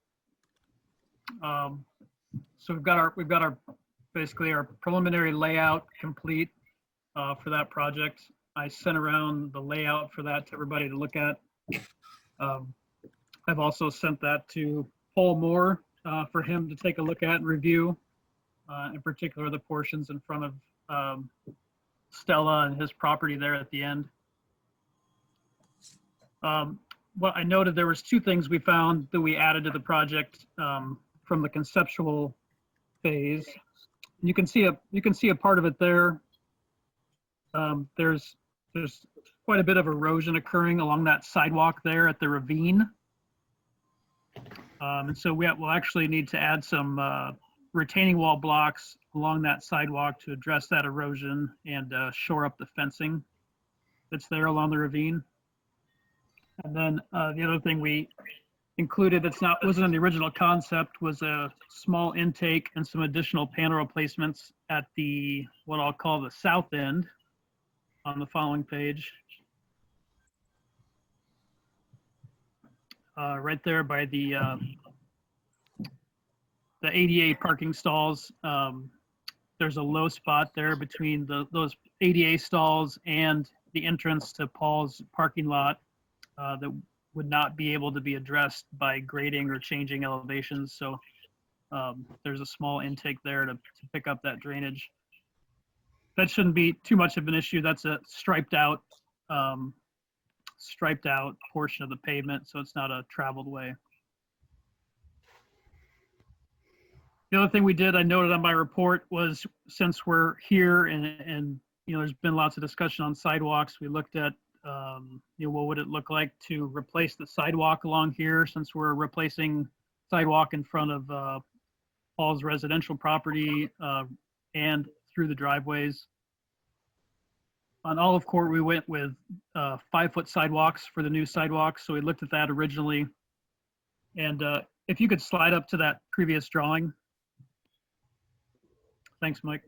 So we've got our basically our preliminary layout complete for that project. I sent around the layout for that to everybody to look at. I've also sent that to Paul Moore for him to take a look at and review, in particular the portions in front of Stella and his property there at the end. Well, I noted there was two things we found that we added to the project from the conceptual phase. You can see a part of it there. There's quite a bit of erosion occurring along that sidewalk there at the ravine. And so we'll actually need to add some retaining wall blocks along that sidewalk to address that erosion and shore up the fencing that's there along the ravine. And then the other thing we included wasn't in the original concept was a small intake and some additional panel replacements at what I'll call the south end on the following page. Right there by the ADA parking stalls. There's a low spot there between those ADA stalls and the entrance to Paul's parking lot that would not be able to be addressed by grading or changing elevations. So there's a small intake there to pick up that drainage. That shouldn't be too much of an issue. That's a striped out portion of the pavement, so it's not a traveled way. The other thing we did, I noted on my report, was since we're here and there's been lots of discussion on sidewalks, we looked at what would it look like to replace the sidewalk along here, since we're replacing sidewalk in front of Paul's residential property and through the driveways. On Olive Court, we went with 5-foot sidewalks for the new sidewalks. So we looked at that originally. And if you could slide up to that previous drawing. Thanks, Mike.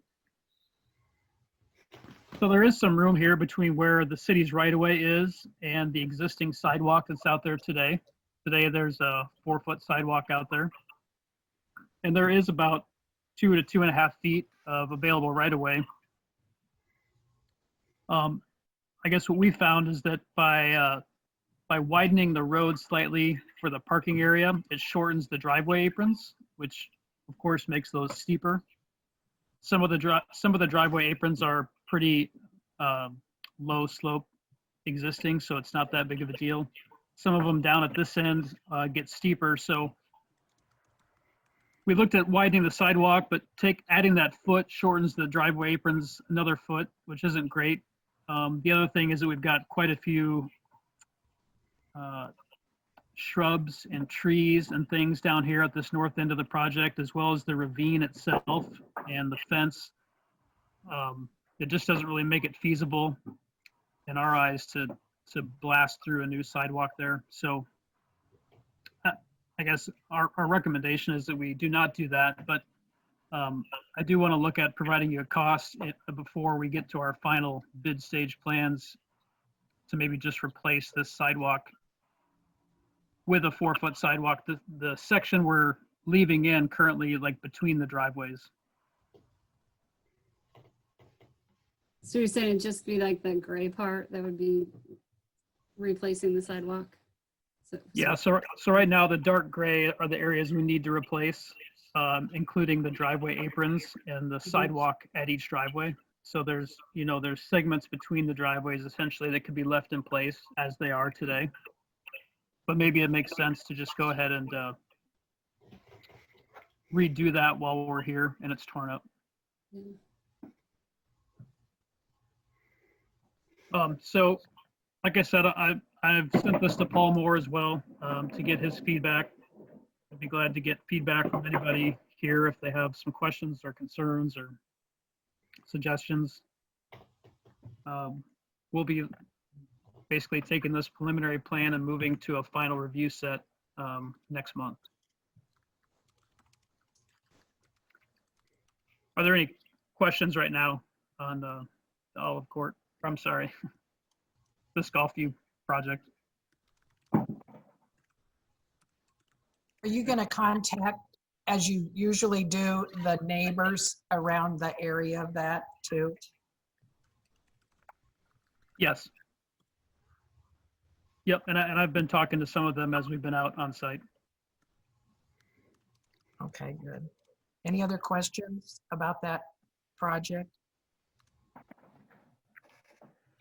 So there is some room here between where the city's right-of-way is and the existing sidewalk that's out there today. Today, there's a 4-foot sidewalk out there. And there is about 2 to 2.5 feet of available right-of-way. I guess what we found is that by widening the road slightly for the parking area, it shortens the driveway aprons, which of course makes those steeper. Some of the driveway aprons are pretty low slope existing, so it's not that big of a deal. Some of them down at this end get steeper, so we looked at widening the sidewalk, but adding that foot shortens the driveway aprons another foot, which isn't great. The other thing is that we've got quite a few shrubs and trees and things down here at this north end of the project, as well as the ravine itself and the fence. It just doesn't really make it feasible in our eyes to blast through a new sidewalk there. So I guess our recommendation is that we do not do that, but I do want to look at providing you a cost before we get to our final bid stage plans to maybe just replace this sidewalk with a 4-foot sidewalk. The section we're leaving in currently, like between the driveways. So you're saying it'd just be like the gray part that would be replacing the sidewalk? Yeah, so right now the dark gray are the areas we need to replace, including the driveway aprons and the sidewalk at each driveway. So there's segments between the driveways essentially that could be left in place as they are today. But maybe it makes sense to just go ahead and redo that while we're here and it's torn up. So like I said, I've sent this to Paul Moore as well to get his feedback. I'd be glad to get feedback from anybody here if they have some questions or concerns or suggestions. We'll be basically taking this preliminary plan and moving to a final review set next month. Are there any questions right now on the Olive Court? I'm sorry, this Golfview project. Are you going to contact, as you usually do, the neighbors around the area of that too? Yes. Yep, and I've been talking to some of them as we've been out on site. Okay, good. Any other questions about that project?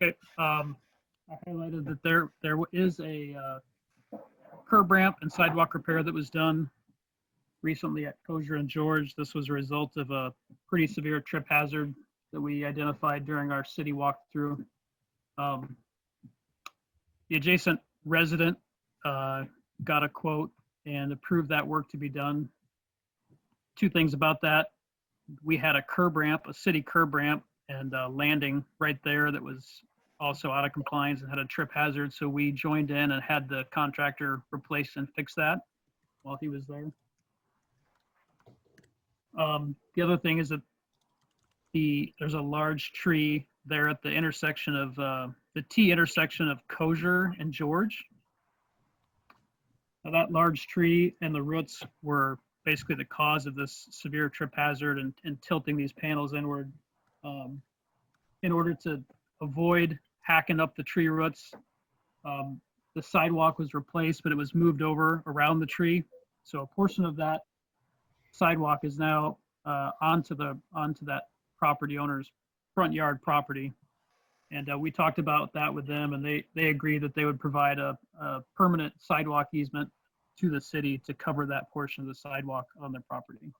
Okay, I highlighted that there is a curb ramp and sidewalk repair that was done recently at Kosher and George. This was a result of a pretty severe trip hazard that we identified during our city walkthrough. The adjacent resident got a quote and approved that work to be done. Two things about that. We had a curb ramp, a city curb ramp, and a landing right there that was also out of compliance and had a trip hazard. So we joined in and had the contractor replace and fix that while he was there. The other thing is that there's a large tree there at the intersection of the T intersection of Kosher and George. Now, that large tree and the roots were basically the cause of this severe trip hazard and tilting these panels inward. In order to avoid hacking up the tree roots, the sidewalk was replaced, but it was moved over around the tree. So a portion of that sidewalk is now onto that property owner's front yard property. And we talked about that with them, and they agreed that they would provide a permanent sidewalk easement to the city to cover that portion of the sidewalk on their property.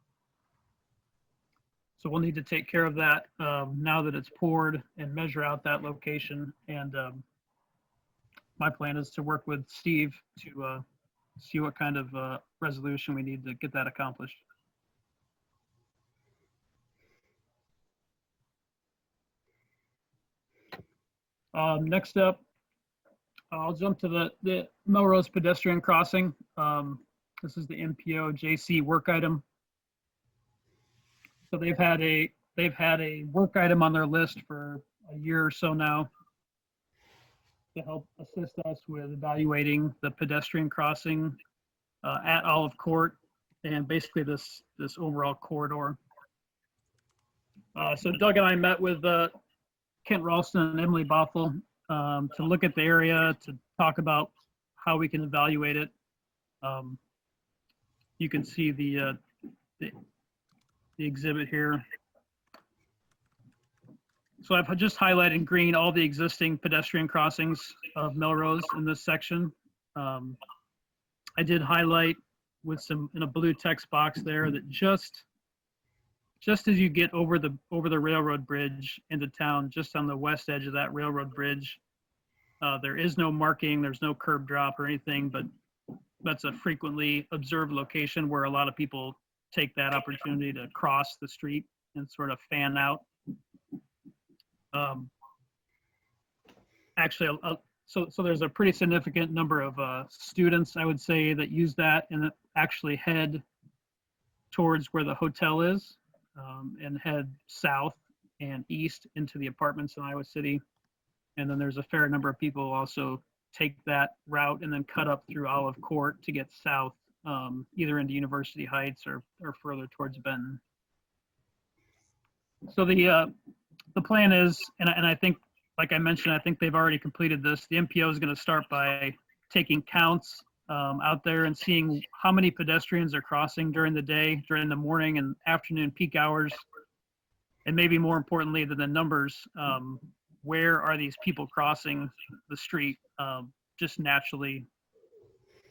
So we'll need to take care of that now that it's poured and measure out that location. And my plan is to work with Steve to see what kind of resolution we need to get that accomplished. Next up, I'll jump to the Melrose pedestrian crossing. This is the MPO JC work item. So they've had a work item on their list for a year or so now to help assist us with evaluating the pedestrian crossing at Olive Court and basically this overall corridor. So Doug and I met with Kent Ralston and Emily Bothell to look at the area, to talk about how we can evaluate it. You can see the exhibit here. So I've just highlighted in green all the existing pedestrian crossings of Melrose in this section. I did highlight with some in a blue text box there that just as you get over the railroad bridge into town, just on the west edge of that railroad bridge, there is no marking, there's no curb drop or anything, but that's a frequently observed location where a lot of people take that opportunity to cross the street and sort of fan out. Actually, so there's a pretty significant number of students, I would say, that use that and that actually head towards where the hotel is, and head south and east into the apartments in Iowa City. And then there's a fair number of people who also take that route and then cut up through Olive Court to get south, either into University Heights or further towards Benton. So the plan is, and I think, like I mentioned, I think they've already completed this. The MPO is going to start by taking counts out there and seeing how many pedestrians are crossing during the day, during the morning and afternoon peak hours. And maybe more importantly than the numbers, where are these people crossing the street just naturally,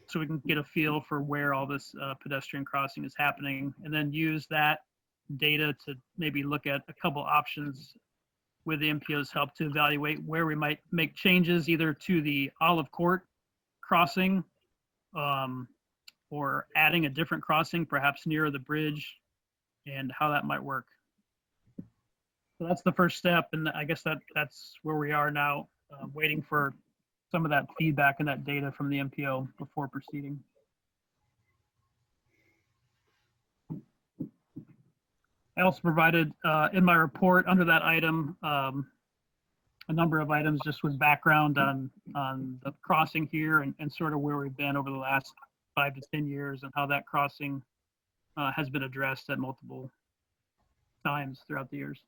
so we can get a feel for where all this pedestrian crossing is happening, and then use that data to maybe look at a couple options with the MPO's help to evaluate where we might make changes either to the Olive Court crossing or adding a different crossing, perhaps near the bridge, and how that might work. So that's the first step, and I guess that's where we are now, waiting for some of that feedback and that data from the MPO before proceeding. I also provided in my report under that item a number of items just with background on the crossing here and sort of where we've been over the last 5 to 10 years and how that crossing has been addressed at multiple times throughout the years.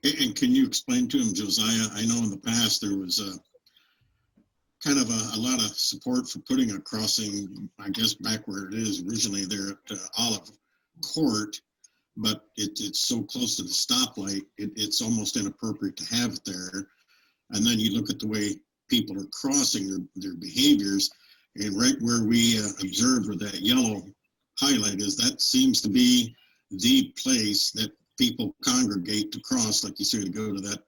And can you explain to him, Josiah, I know in the past there was a kind of a lot of support for putting a crossing, I guess, back where it is originally there at Olive Court, but it's so close to the stoplight, it's almost inappropriate to have it there. And then you look at the way people are crossing their behaviors, and right where we observed where that yellow highlight is, that seems to be the place that people congregate to cross, like you say, to go to that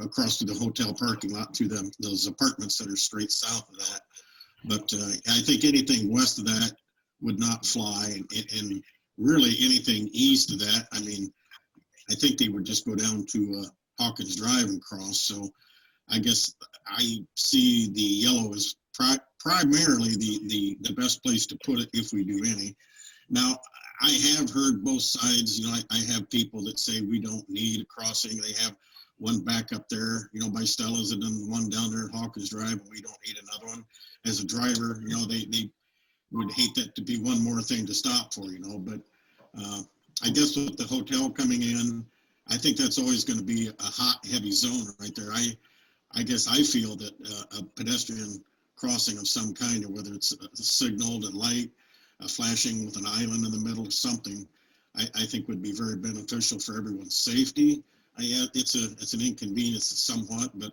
across to the hotel parking lot to those apartments that are straight south of that. But I think anything west of that would not fly, and really anything east of that, I mean, I think they would just go down to Hawkins Drive and cross. So I guess I see the yellow as primarily the best place to put it if we do any. Now, I have heard both sides. You know, I have people that say we don't need a crossing. They have one back up there, you know, by Stella's, and then one down there at Hawkins Drive, and we don't need another one. As a driver, you know, they would hate that to be one more thing to stop for, you know. But I guess with the hotel coming in, I think that's always going to be a hot, heavy zone right there. I guess I feel that a pedestrian crossing of some kind, or whether it's a signaled and light, flashing with an island in the middle or something, I think would be very beneficial for everyone's safety. It's an inconvenience somewhat, but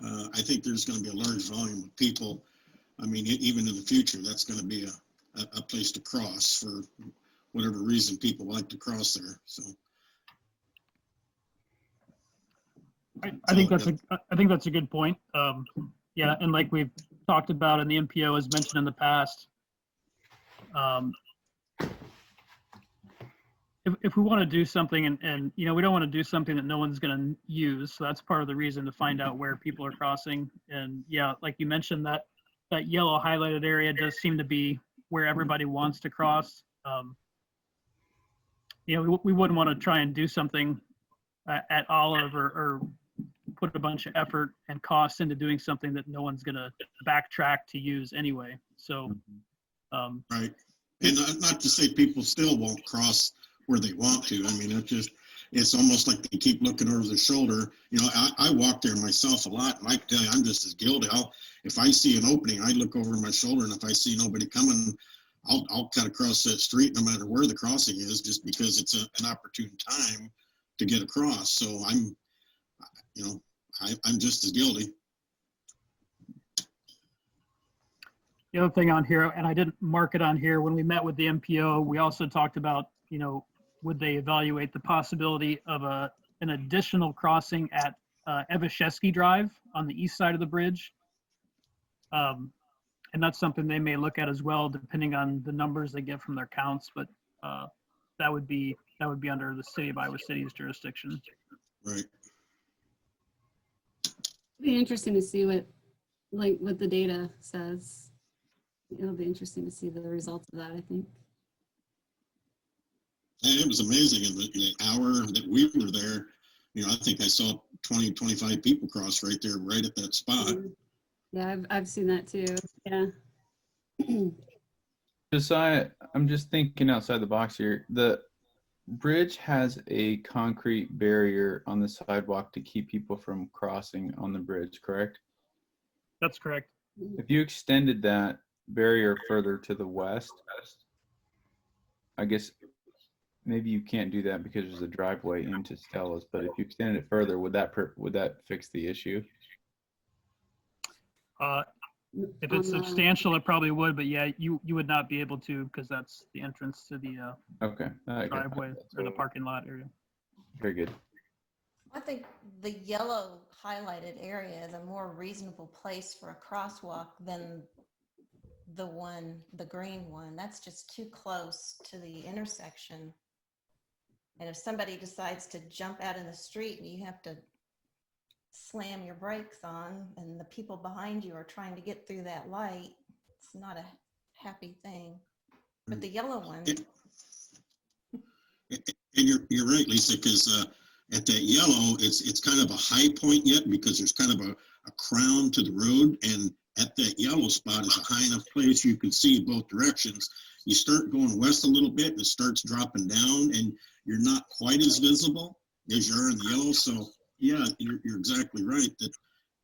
I think there's going to be a large volume of people. I mean, even in the future, that's going to be a place to cross for whatever reason people like to cross there. So I think that's a good point. Yeah, and like we've talked about, and the MPO has mentioned in the past, if we want to do something and you know, we don't want to do something that no one's going to use, so that's part of the reason to find out where people are crossing. And yeah, like you mentioned, that yellow highlighted area does seem to be where everybody wants to cross. You know, we wouldn't want to try and do something at Olive or put a bunch of effort and cost into doing something that no one's going to backtrack to use anyway. So right. And not to say people still won't cross where they want to. I mean, it's just, it's almost like they keep looking over their shoulder. You know, I walk there myself a lot, and I tell you, I'm just as guilty. If I see an opening, I look over my shoulder, and if I see nobody coming, I'll cut across that street no matter where the crossing is, just because it's an opportune time to get across. So I'm just as guilty. The other thing on here, and I didn't mark it on here, when we met with the MPO, we also talked about, you know, would they evaluate the possibility of an additional crossing at Evashevsky Drive on the east side of the bridge? And that's something they may look at as well, depending on the numbers they get from their counts. But that would be under the city of Iowa City's jurisdiction. Right. It'd be interesting to see what the data says. It'll be interesting to see the results of that, I think. And it was amazing in the hour that we were there. You know, I think I saw 20, 25 people cross right there, right at that spot. Yeah, I've seen that too. Yeah. Josiah, I'm just thinking outside the box here. The bridge has a concrete barrier on the sidewalk to keep people from crossing on the bridge, correct? That's correct. If you extended that barrier further to the west, I guess maybe you can't do that because there's a driveway into Stella's, but if you extended it further, would that fix the issue? If it's substantial, it probably would, but yeah, you would not be able to, because that's the entrance to the Okay. driveway or the parking lot area. Very good. I think the yellow highlighted area is a more reasonable place for a crosswalk than the green one. That's just too close to the intersection. And if somebody decides to jump out in the street and you have to slam your brakes on and the people behind you are trying to get through that light, it's not a happy thing. But the yellow one. And you're right, Lisa, because at that yellow, it's kind of a high point yet because there's kind of a crown to the road, and at that yellow spot is a high enough place you can see both directions. You start going west a little bit, and it starts dropping down, and you're not quite as visible as you are in the yellow. So yeah, you're exactly right that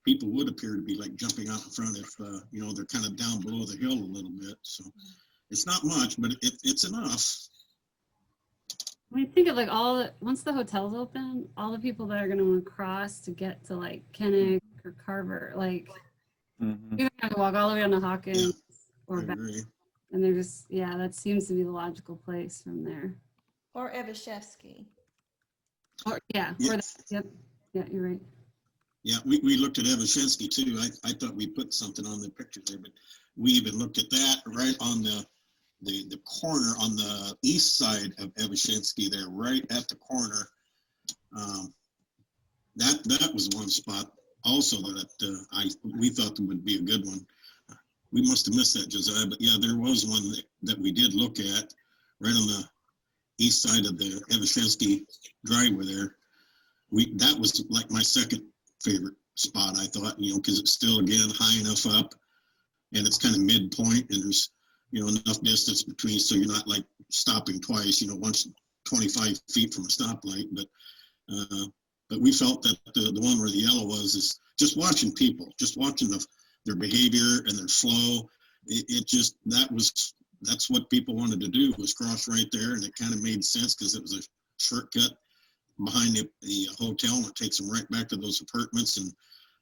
people would appear to be like jumping out in front if you know, they're kind of down below the hill a little bit. So it's not much, but it's enough. When you think of like once the hotel's open, all the people that are going to want to cross to get to like Kenneck or Carver, like you're going to have to walk all the way down to Hawkins or back. And they're just, yeah, that seems to be the logical place from there. Or Evashevsky. Or, yeah, Yeah. or yep. Yeah, you're right. Yeah, we looked at Evashevsky too. I thought we put something on the picture there, but we even looked at that right on the corner on the east side of Evashevsky there, right at the corner. That was one spot also that we thought that would be a good one. We must have missed that, Josiah, but yeah, there was one that we did look at right on the east side of the Evashevsky driveway there. That was like my second favorite spot, I thought, you know, because it's still, again, high enough up and it's kind of midpoint and there's, you know, enough distance between so you're not like stopping twice, you know, once 25 feet from a stoplight. But we felt that the one where the yellow was is just watching people, just watching their behavior and their flow. That's what people wanted to do, was cross right there, and it kind of made sense because it was a shortcut behind the hotel, and it takes them right back to those apartments. And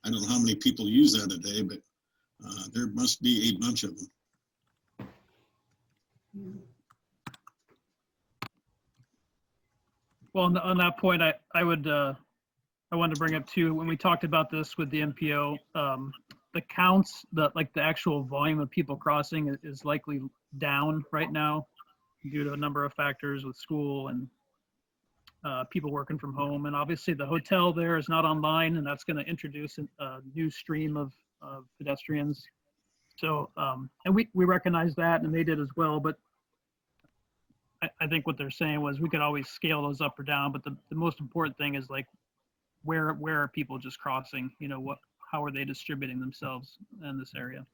I don't know how many people use that a day, but there must be a bunch of them. Well, on that point, I wanted to bring up too, when we talked about this with the MPO, the counts, the actual volume of people crossing is likely down right now due to a number of factors with school and people working from home. And obviously the hotel there is not online, and that's going to introduce a new stream of pedestrians. So, and we recognize that, and they did as well, but I think what they're saying was we could always scale those up or down, but the most important thing is like, where are people just crossing? You know, how are they distributing themselves in this area?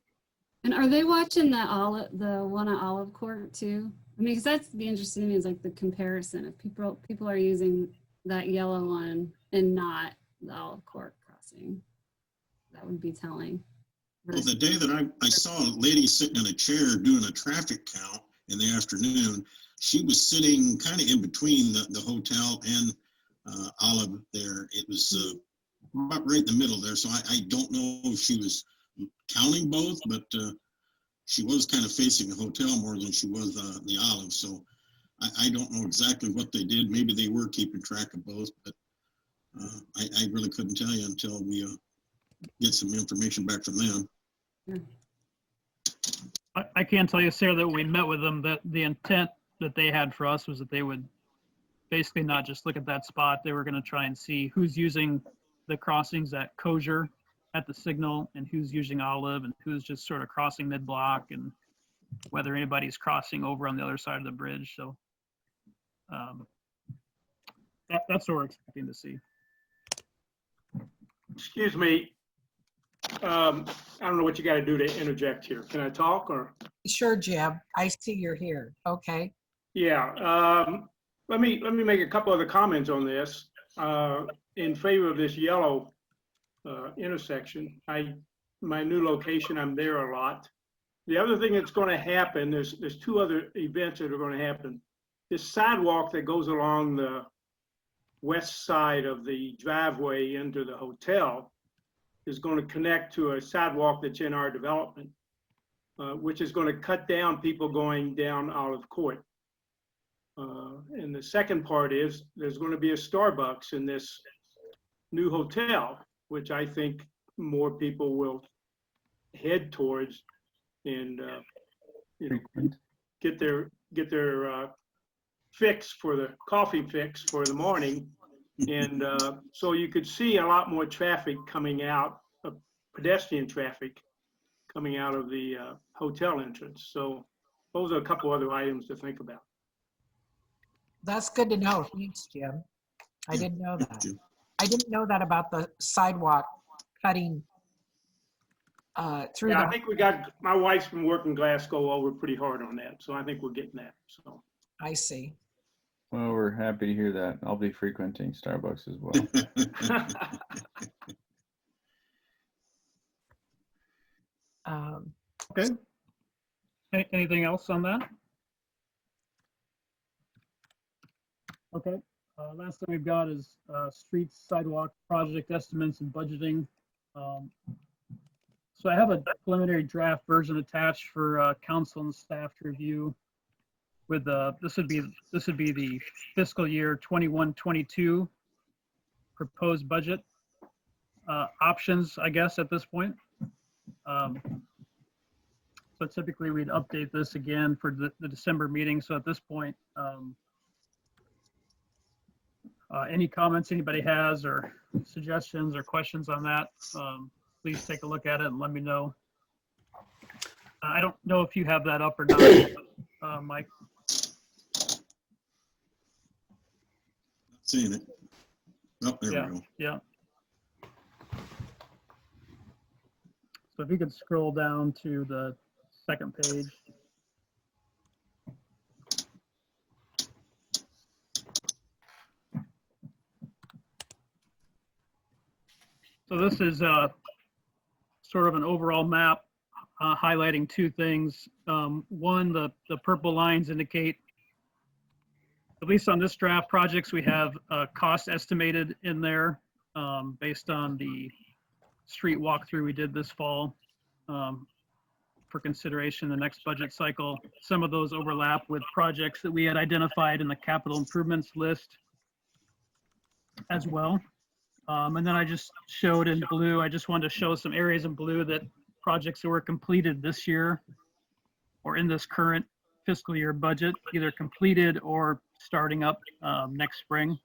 And are they watching the one at Olive Court too? I mean, because that's be interesting to me is like the comparison. If people are using that yellow one and not the Olive Court crossing? That would be telling. Well, the day that I saw a lady sitting in a chair doing a traffic count in the afternoon, she was sitting kind of in between the hotel and Olive there. It was about right in the middle there. So I don't know if she was counting both, but she was kind of facing the hotel more than she was the Olive. So I don't know exactly what they did. Maybe they were keeping track of both, but I really couldn't tell you until we get some information back from them. I can tell you, Sarah, that when we met with them, that the intent that they had for us was that they would basically not just look at that spot. They were going to try and see who's using the crossings at Kosher at the signal and who's using Olive and who's just sort of crossing mid-block and whether anybody's crossing over on the other side of the bridge. So that's what we're expecting to see. Excuse me. I don't know what you got to do to interject here. Can I talk or? Sure, Jeb. I see you're here. Okay. Yeah. Let me make a couple other comments on this. In favor of this yellow intersection. My new location, I'm there a lot. The other thing that's going to happen, there's two other events that are going to happen. This sidewalk that goes along the west side of the driveway into the hotel is going to connect to a sidewalk that's in our development, which is going to cut down people going down Olive Court. And the second part is there's going to be a Starbucks in this new hotel, which I think more people will head towards and get their fix for the coffee fix for the morning. And so you could see a lot more traffic coming out, pedestrian traffic coming out of the hotel entrance. So those are a couple other items to think about. That's good to know. Thanks, Jim. I didn't know that. I didn't know that about the sidewalk cutting through. Yeah, I think my wife's been working Glasgow over pretty hard on that. So I think we're getting that. So I see. Well, we're happy to hear that. I'll be frequenting Starbucks as well. Okay. Anything else on that? Okay. Last thing we've got is streets, sidewalk project estimates and budgeting. So I have a preliminary draft version attached for council and staff to review. With this would be the fiscal year 21-22 proposed budget options, I guess, at this point. So typically we'd update this again for the December meeting. So at this point, any comments anybody has or suggestions or questions on that, please take a look at it and let me know. I don't know if you have that up or not, Mike. Seeing it. Oh, there we go. Yeah. So if you could scroll down to the second page. So this is sort of an overall map highlighting two things. One, the purple lines indicate, at least on this draft, projects we have cost estimated in there based on the street walkthrough we did this fall for consideration the next budget cycle. Some of those overlap with projects that we had identified in the capital improvements list as well. And then I just showed in blue, I just wanted to show some areas in blue that projects that were completed this year or in this current fiscal year budget, either completed or starting up next spring.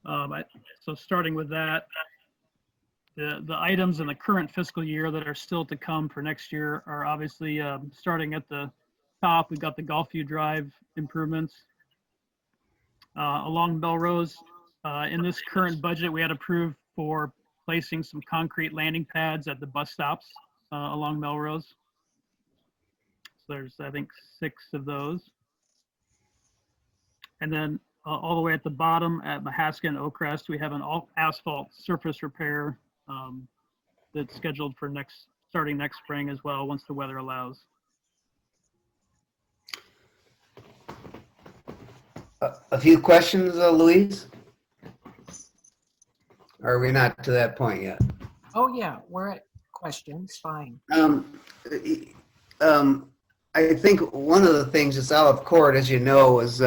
So starting with that, the items in the current fiscal year that are still to come for next year are obviously starting at the top. We've got the Gulfview Drive improvements. Along Melrose, in this current budget, we had approved for placing some concrete landing pads at the bus stops along Melrose. So there's, I think, 6 of those. And then all the way at the bottom at Mahaska and Oakcrest, we have an all asphalt surface repair that's scheduled for starting next spring as well, once the weather allows. A few questions, Louise? Or are we not to that point yet? Oh, yeah, we're at questions, fine. I think one of the things that's Olive Court, as you know, was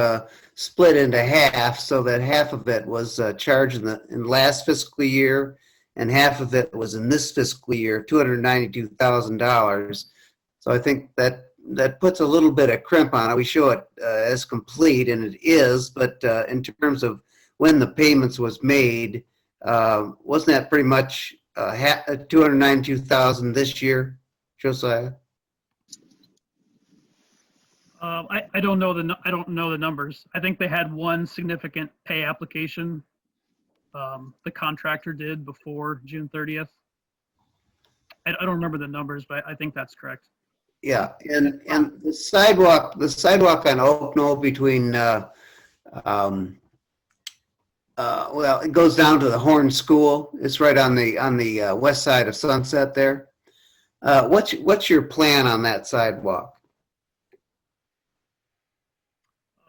split into half, so that half of it was charged in last fiscal year, and half of it was in this fiscal year, $292,000. So I think that puts a little bit of crimp on it. We show it as complete, and it is, but in terms of when the payments was made, wasn't that pretty much $292,000 this year, Josiah? I don't know the numbers. I think they had one significant pay application the contractor did before June 30th. I don't remember the numbers, but I think that's correct. Yeah, and the sidewalk on Oak Knoll between well, it goes down to the Horn School. It's right on the west side of Sunset there. What's your plan on that sidewalk?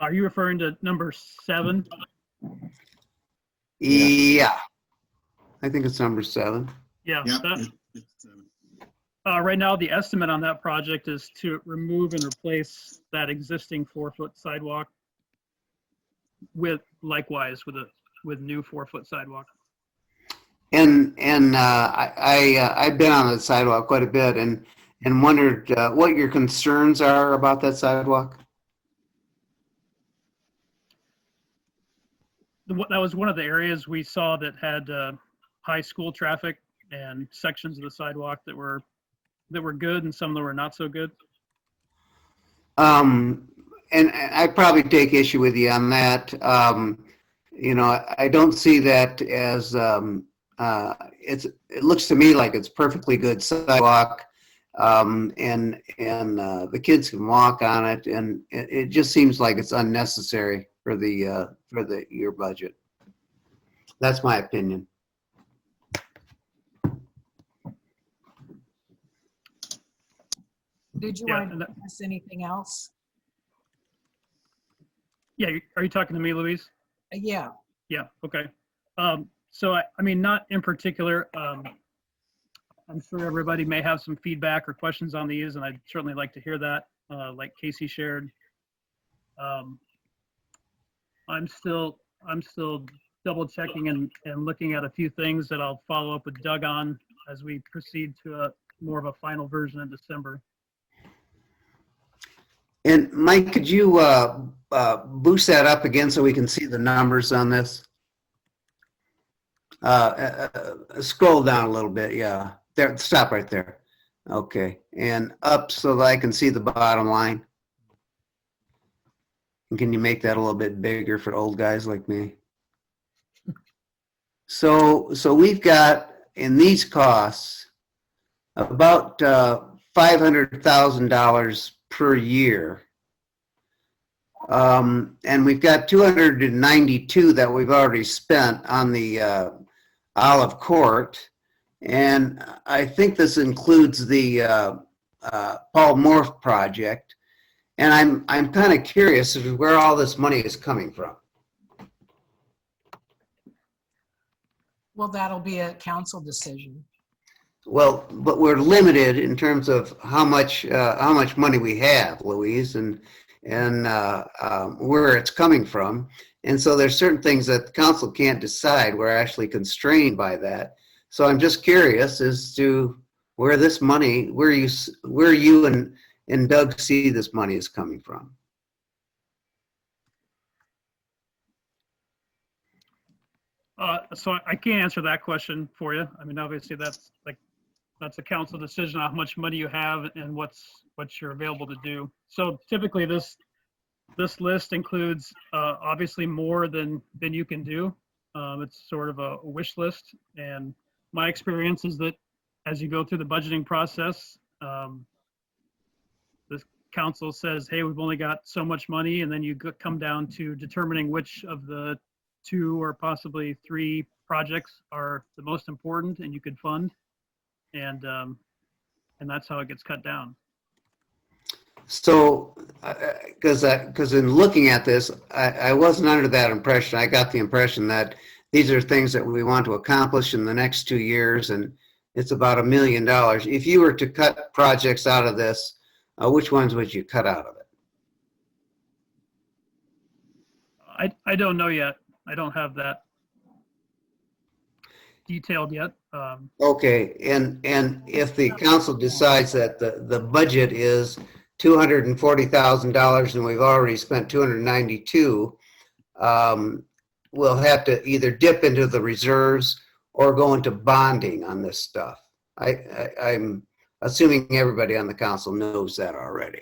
Are you referring to number 7? Yeah, I think it's number 7. Yeah. Yep. Right now, the estimate on that project is to remove and replace that existing 4-foot sidewalk with new 4-foot sidewalk. And I've been on the sidewalk quite a bit and wondered what your concerns are about that sidewalk. That was one of the areas we saw that had high school traffic, and sections of the sidewalk that were good and some that were not so good. And I probably take issue with you on that. You know, I don't see that as it looks to me like it's perfectly good sidewalk, and the kids can walk on it, and it just seems like it's unnecessary for your budget. That's my opinion. Did you want to ask anything else? Yeah, are you talking to me, Louise? Yeah. Yeah, okay. So I mean, not in particular. I'm sure everybody may have some feedback or questions on these, and I'd certainly like to hear that, like Casey shared. I'm still double checking and looking at a few things that I'll follow up with Doug on as we proceed to more of a final version in December. And Mike, could you boost that up again so we can see the numbers on this? Scroll down a little bit, yeah. There, stop right there. Okay, and up so that I can see the bottom line. And can you make that a little bit bigger for old guys like me? So we've got in these costs about $500,000 per year. And we've got 292 that we've already spent on the Olive Court. And I think this includes the Paul Morph project. And I'm kind of curious as to where all this money is coming from. Well, that'll be a council decision. Well, but we're limited in terms of how much money we have, Louise, and where it's coming from. And so there's certain things that the council can't decide. We're actually constrained by that. So I'm just curious as to where this money, where you and Doug see this money is coming from. So I can't answer that question for you. I mean, obviously that's a council decision on how much money you have and what you're available to do. So typically this list includes obviously more than you can do. It's sort of a wish list, and my experience is that as you go through the budgeting process, the council says, hey, we've only got so much money, and then you come down to determining which of the 2 or possibly 3 projects are the most important and you could fund. And that's how it gets cut down. So, because in looking at this, I wasn't under that impression. I got the impression that these are things that we want to accomplish in the next 2 years, and it's about $1 million. If you were to cut projects out of this, which ones would you cut out of it? I don't know yet. I don't have that detailed yet. Okay, and if the council decides that the budget is $240,000 and we've already spent $292,000, we'll have to either dip into the reserves or go into bonding on this stuff. I'm assuming everybody on the council knows that already.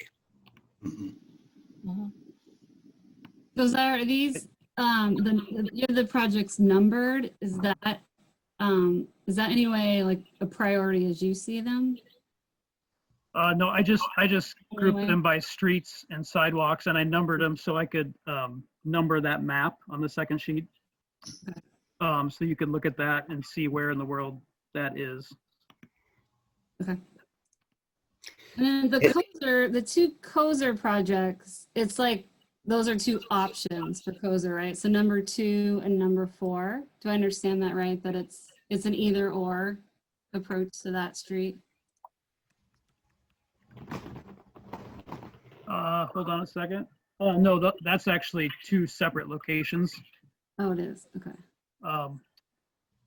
Those are these the projects numbered. Is that any way like a priority as you see them? No, I just grouped them by streets and sidewalks, and I numbered them so I could number that map on the second sheet. So you could look at that and see where in the world that is. Okay. And then the 2 COSER projects, it's like those are 2 options for COSER, right? So number 2 and number 4. Do I understand that right? That it's an either or approach to that street? Hold on a second. No, that's actually 2 separate locations. Oh, it is. Okay.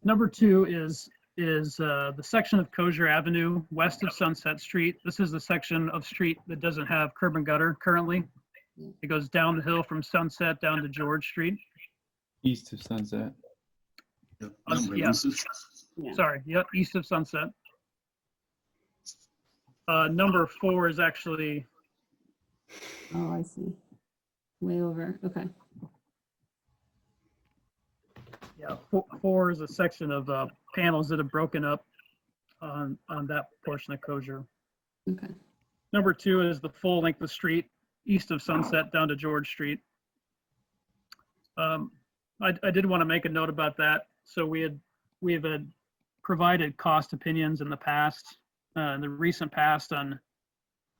Number 2 is the section of Kosher Avenue west of Sunset Street. This is the section of street that doesn't have curb and gutter currently. It goes down the hill from Sunset down to George Street. East of Sunset. Yeah. Sorry. Yep. East of Sunset. Number 4 is actually. Oh, I see. Way over. Okay. Yeah. 4 is a section of panels that have broken up on that portion of Kosher. Okay. Number 2 is the full length of street east of Sunset down to George Street. I did want to make a note about that. So we had provided cost opinions in the past, in the recent past, on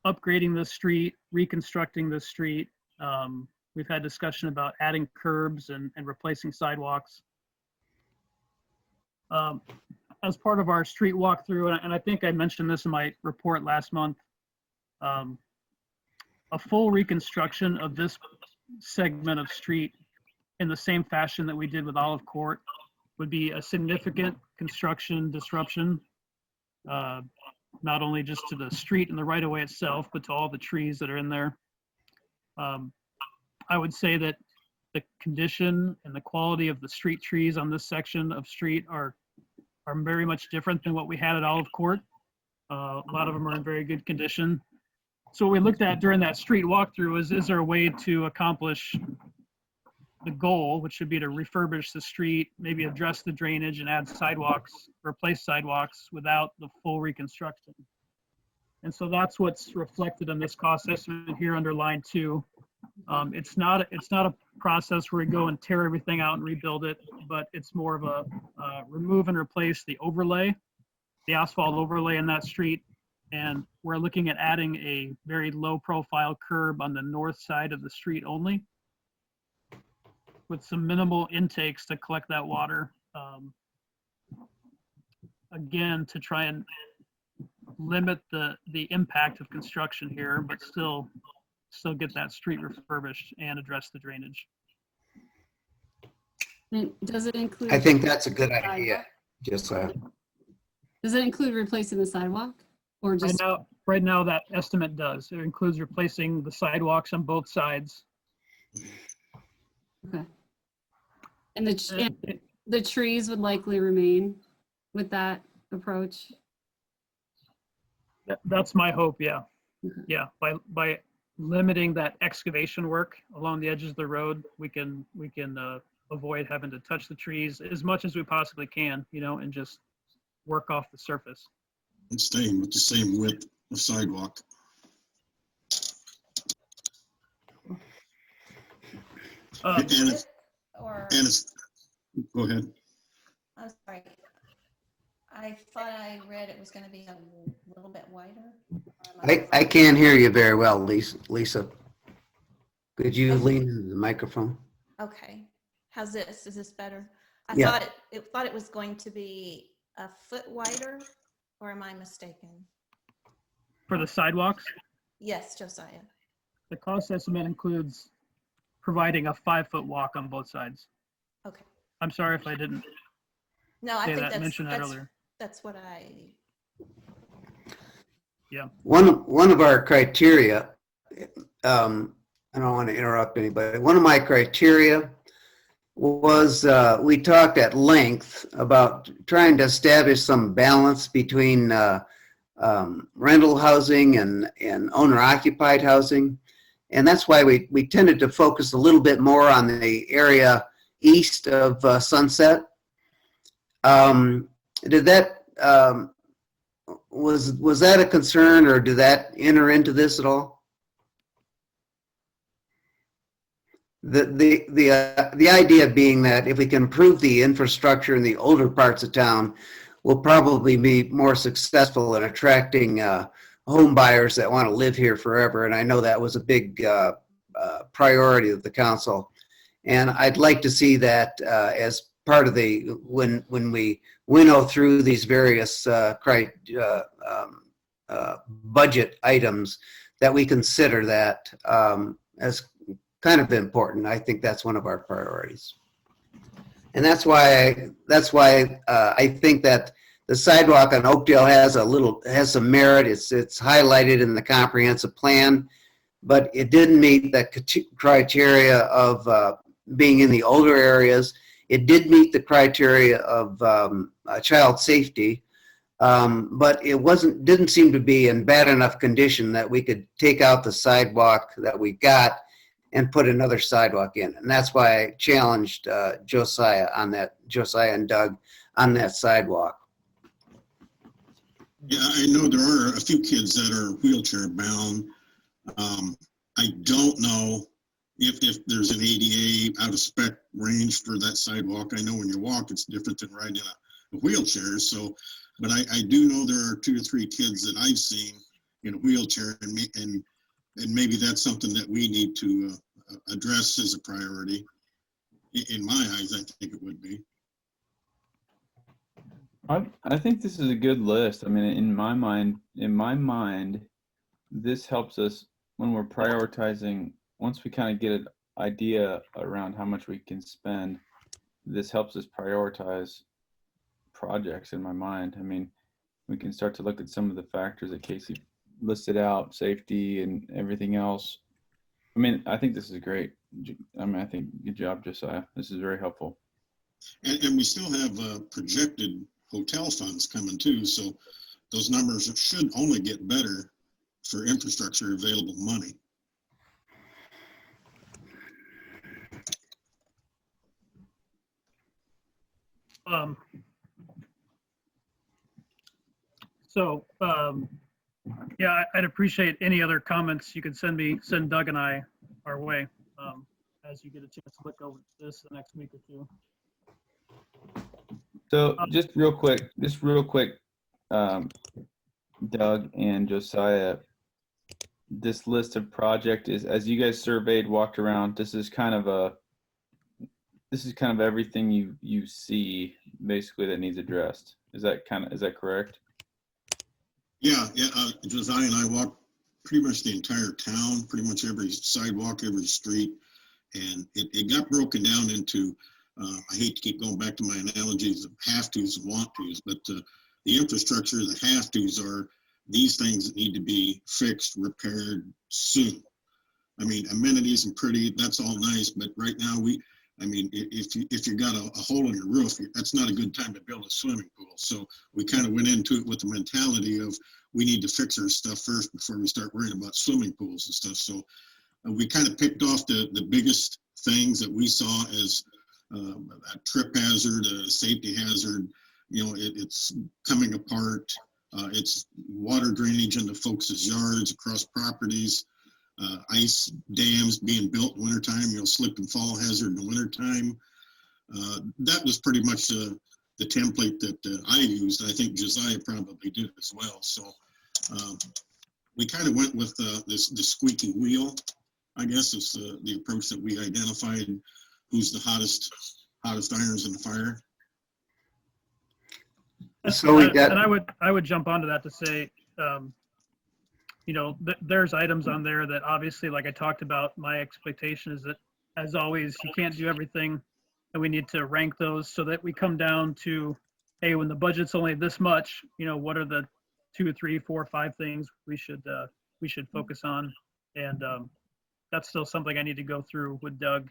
upgrading the street, reconstructing the street. We've had discussion about adding curbs and replacing sidewalks. As part of our street walkthrough, and I think I mentioned this in my report last month, a full reconstruction of this segment of street in the same fashion that we did with Olive Court would be a significant construction disruption, not only just to the street and the right-of-way itself, but to all the trees that are in there. I would say that the condition and the quality of the street trees on this section of street are very much different than what we had at Olive Court. A lot of them are in very good condition. So what we looked at during that street walkthrough is there a way to accomplish the goal, which should be to refurbish the street, maybe address the drainage and add sidewalks, replace sidewalks without the full reconstruction. And so that's what's reflected in this cost estimate here under line 2. It's not a process where we go and tear everything out and rebuild it, but it's more of a remove and replace the overlay, the asphalt overlay in that street. And we're looking at adding a very low profile curb on the north side of the street only, with some minimal intakes to collect that water. Again, to try and limit the impact of construction here, but still get that street refurbished and address the drainage. And does it include? I think that's a good idea. Just does it include replacing the sidewalk, or just? Right now, that estimate does. It includes replacing the sidewalks on both sides. Okay. And the trees would likely remain with that approach? That's my hope, yeah. Yeah, by limiting that excavation work along the edges of the road, we can avoid having to touch the trees as much as we possibly can, and just work off the surface. And staying with the same width of sidewalk. Uh, And it's, Or, and it's, go ahead. I'm sorry. I thought I read it was going to be a little bit wider. Or am I can't hear you very well, Lisa. Could you Okay. lean into the microphone? Okay. How's this? Is this better? I Yeah. thought it was going to be a foot wider, or am I mistaken? for the sidewalks, Yes, Josiah. the cost estimate includes providing a 5-foot walk on both sides. Okay. I'm sorry if I didn't No, I say think that, mention that earlier. that's what I, Yeah. One of our criteria, I don't want to interrupt anybody. One of my criteria was we talked at length about trying to establish some balance between rental housing and owner-occupied housing. And that's why we tended to focus a little bit more on the area east of Sunset. Did that, was that a concern, or did that enter into this at all? The idea being that if we can improve the infrastructure in the older parts of town, we'll probably be more successful in attracting home buyers that want to live here forever. And I know that was a big priority of the council. And I'd like to see that as part of the, when we winnow through these various budget items, that we consider that as kind of important. I think that's one of our priorities. And that's why I think that the sidewalk on Oakdale has some merit. It's highlighted in the comprehensive plan, but it didn't meet the criteria of being in the older areas. It did meet the criteria of child safety, but it didn't seem to be in bad enough condition that we could take out the sidewalk that we got and put another sidewalk in. And that's why I challenged Josiah and Doug on that sidewalk. Yeah, I know there are a few kids that are wheelchair bound. I don't know if there's an ADA out of spec range for that sidewalk. I know when you walk, it's different than riding a wheelchair. So, but I do know there are 2 or 3 kids that I've seen in a wheelchair, and maybe that's something that we need to address as a priority. In my eyes, I think it would be. I think this is a good list. I mean, in my mind, this helps us when we're prioritizing. Once we kind of get an idea around how much we can spend, this helps us prioritize projects in my mind. I mean, we can start to look at some of the factors that Casey listed out, safety and everything else. I mean, I think this is great. I think good job, Josiah. This is very helpful. And we still have projected hotel funds coming too. So those numbers should only get better for infrastructure available money. Yeah, I'd appreciate any other comments you could send Doug and I our way as you get a chance to look over this the next week or 2. So just real quick, Doug and Josiah, this list of project is, as you guys surveyed, walked around, this is kind of everything you see basically that needs addressed. Is that correct? Yeah. Josiah and I walked pretty much the entire town, pretty much every sidewalk, every street, and it got broken down into, I hate to keep going back to my analogies of have-tos and want-tos, but the infrastructure, the have-tos are these things that need to be fixed, repaired soon. I mean, amenities and pretty, that's all nice, but right now if you got a hole in your roof, that's not a good time to build a swimming pool. So we kind of went into it with the mentality of we need to fix our stuff first before we start worrying about swimming pools and stuff. So we kind of picked off the biggest things that we saw as a trip hazard, a safety hazard. It's coming apart. It's water drainage into folks' yards, across properties. ice dams being built in wintertime, slip and fall hazard in the wintertime. That was pretty much the template that I used. I think Josiah probably did as well. So we kind of went with the squeaky wheel, I guess, is the approach that we identified. Who's the hottest irons in the fire? So we got. And I would jump onto that to say, there's items on there that obviously, like I talked about, my expectation is that, as always, you can't do everything, and we need to rank those so that we come down to, hey, when the budget's only this much, what are the 2, 3, 4, 5 things we should focus on, and that's still something I need to go through with Doug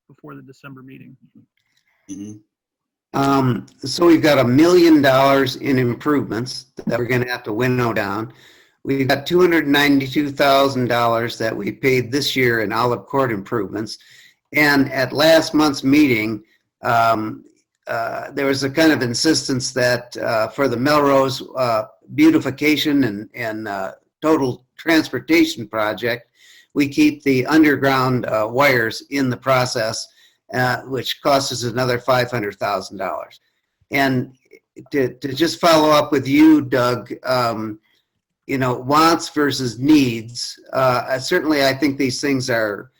before the December meeting. Mm-hmm. So we've got $1 million in improvements that we're going to have to winnow down. We've got $292,000 that we paid this year in Olive Court improvements. And at last month's meeting, there was a kind of insistence that for the Melrose beautification and total transportation project, we keep the underground wires in the process, which costs us another $500,000. And to just follow up with you, Doug, wants versus needs. Certainly, I think these things are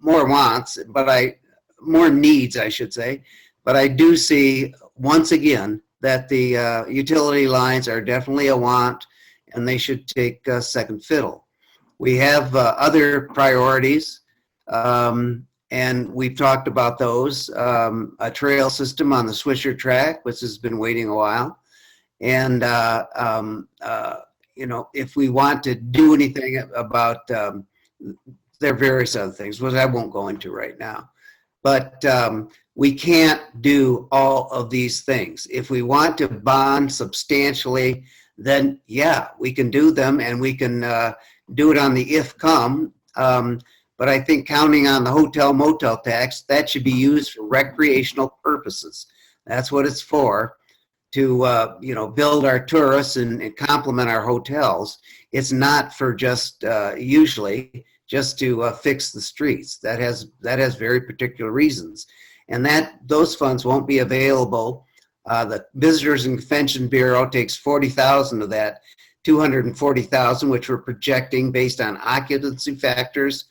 more wants, more needs, I should say. But I do see, once again, that the utility lines are definitely a want, and they should take second fiddle. We have other priorities, and we've talked about those. A trail system on the Swisher track, which has been waiting a while. And, if we want to do anything about, there are various other things, which I won't go into right now. But we can't do all of these things. If we want to bond substantially, then yeah, we can do them, and we can do it on the if come. But I think counting on the hotel motel tax, that should be used for recreational purposes. That's what it's for, to build our tourists and complement our hotels. It's not for just usually just to fix the streets. That has very particular reasons, and those funds won't be available. The Visitors and Convention Bureau takes $40,000 of that, $240,000, which we're projecting based on occupancy factors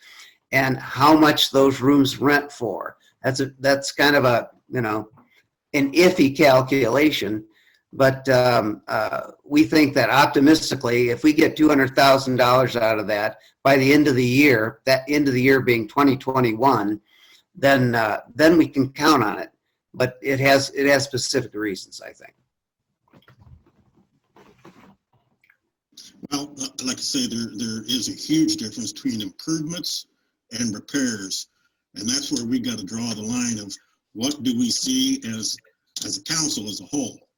and how much those rooms rent for. That's kind of an iffy calculation, but we think that optimistically, if we get $200,000 out of that by the end of the year, that end of the year being 2021, then we can count on it. But it has specific reasons, I think. Well, like I say, there is a huge difference between improvements and repairs. And that's where we got to draw the line of what do we see as a council as a whole,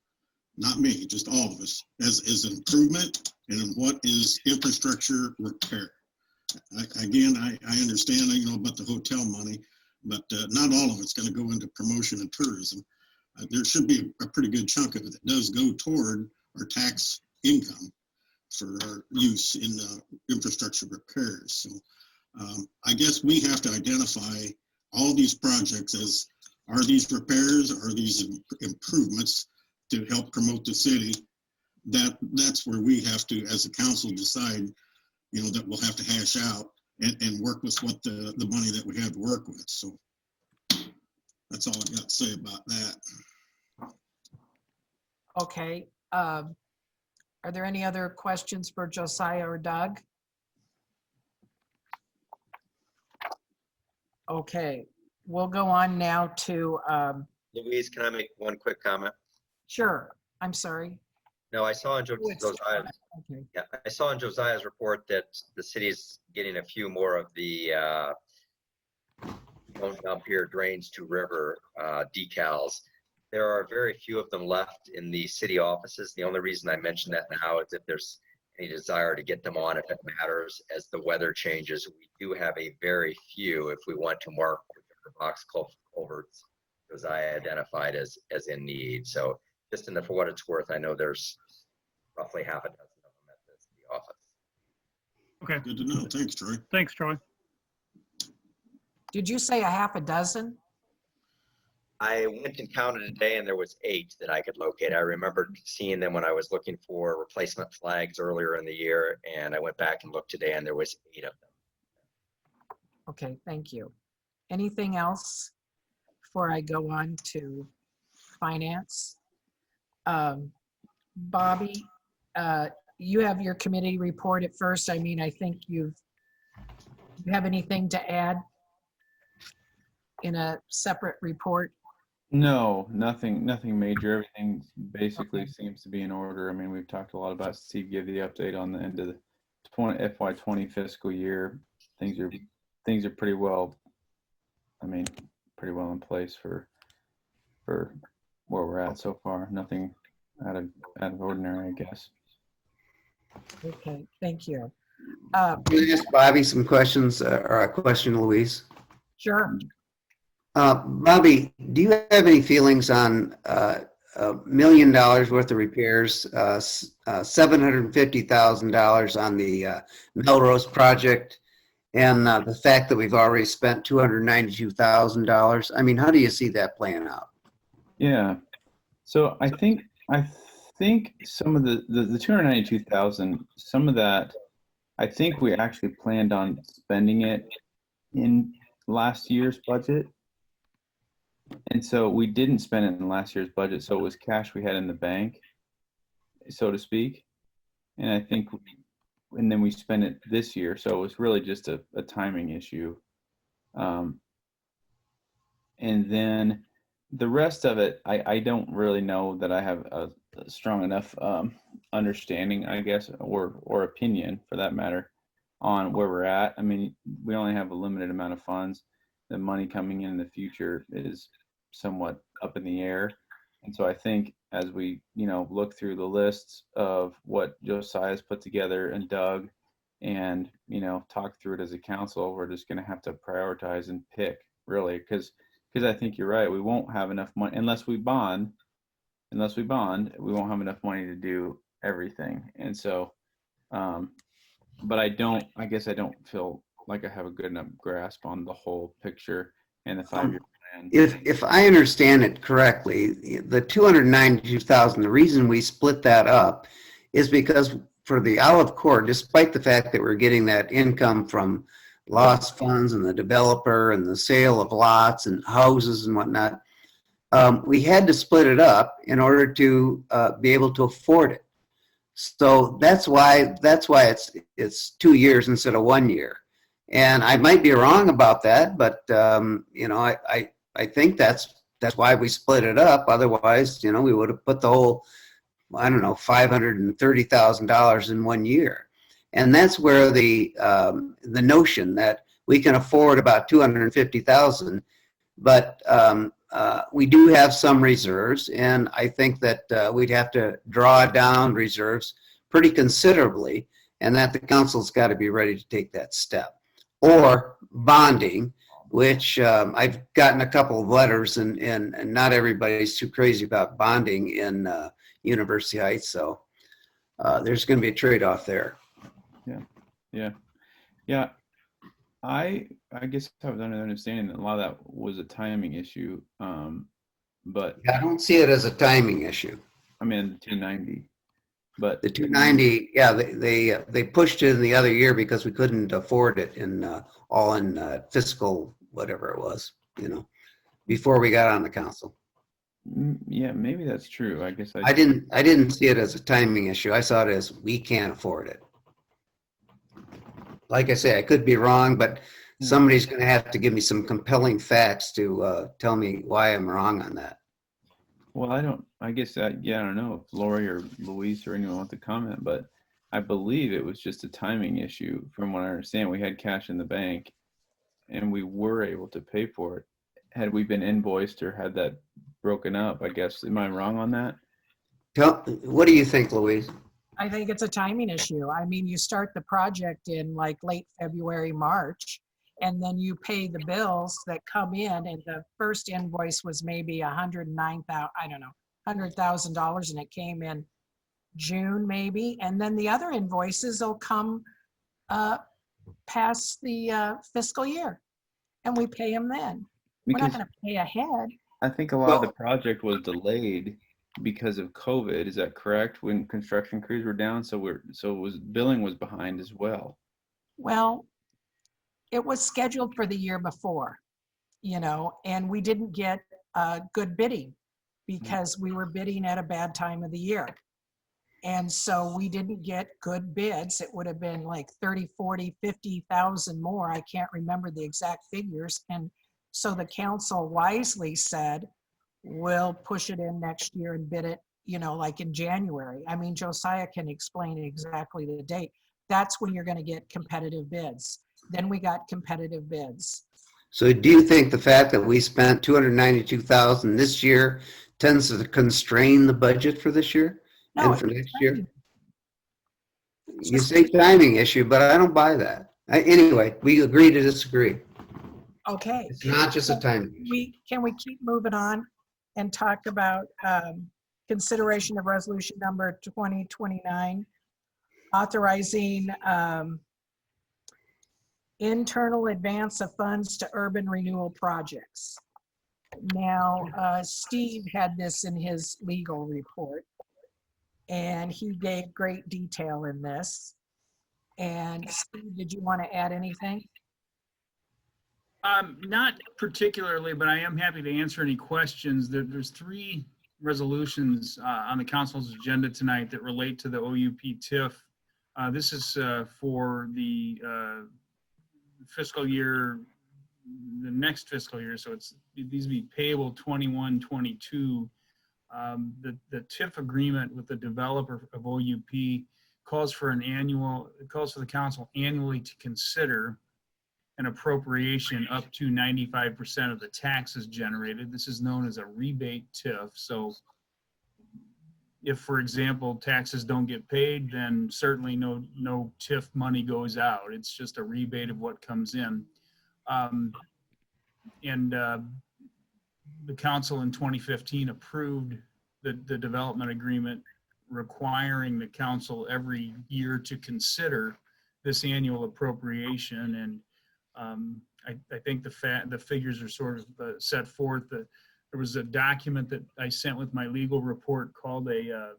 not me, just all of us, as improvement, and what is infrastructure repair. Again, I understand, about the hotel money, but not all of it's going to go into promotion and tourism. There should be a pretty good chunk of it that does go toward our tax income for our use in infrastructure repairs. So I guess we have to identify all these projects as, are these repairs, are these improvements to help promote the city? That's where we have to, as a council, decide, that we'll have to hash out and work with what the money that we have to work with. So that's all I got to say about that. Okay. Are there any other questions for Josiah or Doug? Okay, we'll go on now to, Louise, can I make one quick comment? sure, I'm sorry. No, I saw in Oh, it's- Josiah's, Okay. yeah, I saw in Josiah's report that the city's getting a few more of the don't dump here, drains to river decals. There are very few of them left in the city offices. The only reason I mention that now is if there's any desire to get them on, if it matters, as the weather changes. We do have a very few if we want to mark the box culverts Josiah identified as in need. So just for what it's worth, I know there's roughly half a dozen of them at the city office. Okay, Good to know. Thanks, Troy. thanks, Troy. Did you say a half a dozen? I went and counted today and there was 8 that I could locate. I remember seeing them when I was looking for replacement flags earlier in the year, and I went back and looked today and there was 8 of them. Okay, thank you. Anything else before I go on to finance? Bobby, you have your committee report at first. I mean, I think you have anything to add in a separate report? No, nothing major. Everything basically seems to be in order. I mean, we've talked a lot about Steve gave the update on the end of the FY20 fiscal year. Things are pretty well, I mean, pretty well in place for where we're at so far. Nothing out of ordinary, I guess. Okay, thank you. Can I ask Bobby some questions, or a question, Louise? Sure. Bobby, do you have any feelings on $1 million worth of repairs, $750,000 on the Melrose project, and the fact that we've already spent $292,000? I mean, how do you see that playing out? Yeah. So I think some of the 292,000, some of that, I think we actually planned on spending it in last year's budget. And so we didn't spend it in last year's budget. So it was cash we had in the bank, so to speak. And I think, and then we spent it this year. So it was really just a timing issue. And then the rest of it, I don't really know that I have a strong enough understanding, I guess, or opinion for that matter, on where we're at. I mean, we only have a limited amount of funds. The money coming in the future is somewhat up in the air. And so I think as we, look through the lists of what Josiah's put together and Doug, and, talk through it as a council, we're just going to have to prioritize and pick, really, because I think you're right. We won't have enough money unless we bond. We won't have enough money to do everything. And so, but I guess I don't feel like I have a good enough grasp on the whole picture and the 5-year plan. If I understand it correctly, the 292,000, the reason we split that up is because for the Olive Court, despite the fact that we're getting that income from lost funds and the developer and the sale of lots and houses and whatnot, we had to split it up in order to be able to afford it. So that's why it's 2 years instead of 1 year. And I might be wrong about that, but I think that's why we split it up. Otherwise, we would have put the whole, I don't know, $530,000 in 1 year. And that's where the notion that we can afford about $250,000, but we do have some reserves, and I think that we'd have to draw down reserves pretty considerably, and that the council's got to be ready to take that step. Or bonding, which I've gotten a couple of letters, and not everybody's too crazy about bonding in University Heights, so there's going to be a trade-off there. Yeah. I guess I was under the understanding that a lot of that was a timing issue, but I don't see it as a timing issue. I mean, the 290, but the 290, yeah, they pushed it in the other year because we couldn't afford it in fiscal whatever it was, before we got on the council. Yeah, maybe that's true. I guess I didn't see it as a timing issue. I saw it as we can't afford it. Like I say, I could be wrong, but somebody's going to have to give me some compelling facts to tell me why I'm wrong on that. Well, I don't know if Lori or Louise or anyone wants to comment, but I believe it was just a timing issue. From what I understand, we had cash in the bank and we were able to pay for it. Had we been invoiced or had that broken up, I guess, am I wrong on that? What do you think, Louise? I think it's a timing issue. I mean, you start the project in like late February, March, and then you pay the bills that come in, and the first invoice was maybe $100,000, and it came in June maybe, and then the other invoices will come past the fiscal year, and we pay them then. We're not Because going to pay ahead. I think a lot of the project was delayed because of COVID. Is that correct? When construction crews were down, so billing was behind as well. Well, it was scheduled for the year before, and we didn't get good bidding because we were bidding at a bad time of the year. And so we didn't get good bids. It would have been like 30, 40, 50,000 more. I can't remember the exact figures. And so the council wisely said, we'll push it in next year and bid it, like in January. I mean, Josiah can explain exactly the date. That's when you're going to get competitive bids. Then we got competitive bids. So do you think the fact that we spent $292,000 this year tends to constrain the budget for this year and for next year? You say timing issue, but I don't buy that. Anyway, we agree to disagree. Okay. It's not just a timing issue. Can we keep moving on and talk about consideration of resolution number 2029, authorizing internal advance of funds to urban renewal projects. Now, Steve had this in his legal report, and he gave great detail in this. And Steve, did you want to add anything? Not particularly, but I am happy to answer any questions. There's 3 resolutions on the council's agenda tonight that relate to the OUP TIF. This is for the fiscal year, the next fiscal year, so these be payable 21-22. The TIF agreement with the developer of OUP calls for the council annually to consider an appropriation up to 95% of the taxes generated. This is known as a rebate TIF. So if, for example, taxes don't get paid, then certainly no TIF money goes out. It's just a rebate of what comes in. The council in 2015 approved the development agreement requiring the council every year to consider this annual appropriation. And I think the figures are sort of set forth. There was a document that I sent with my legal report called a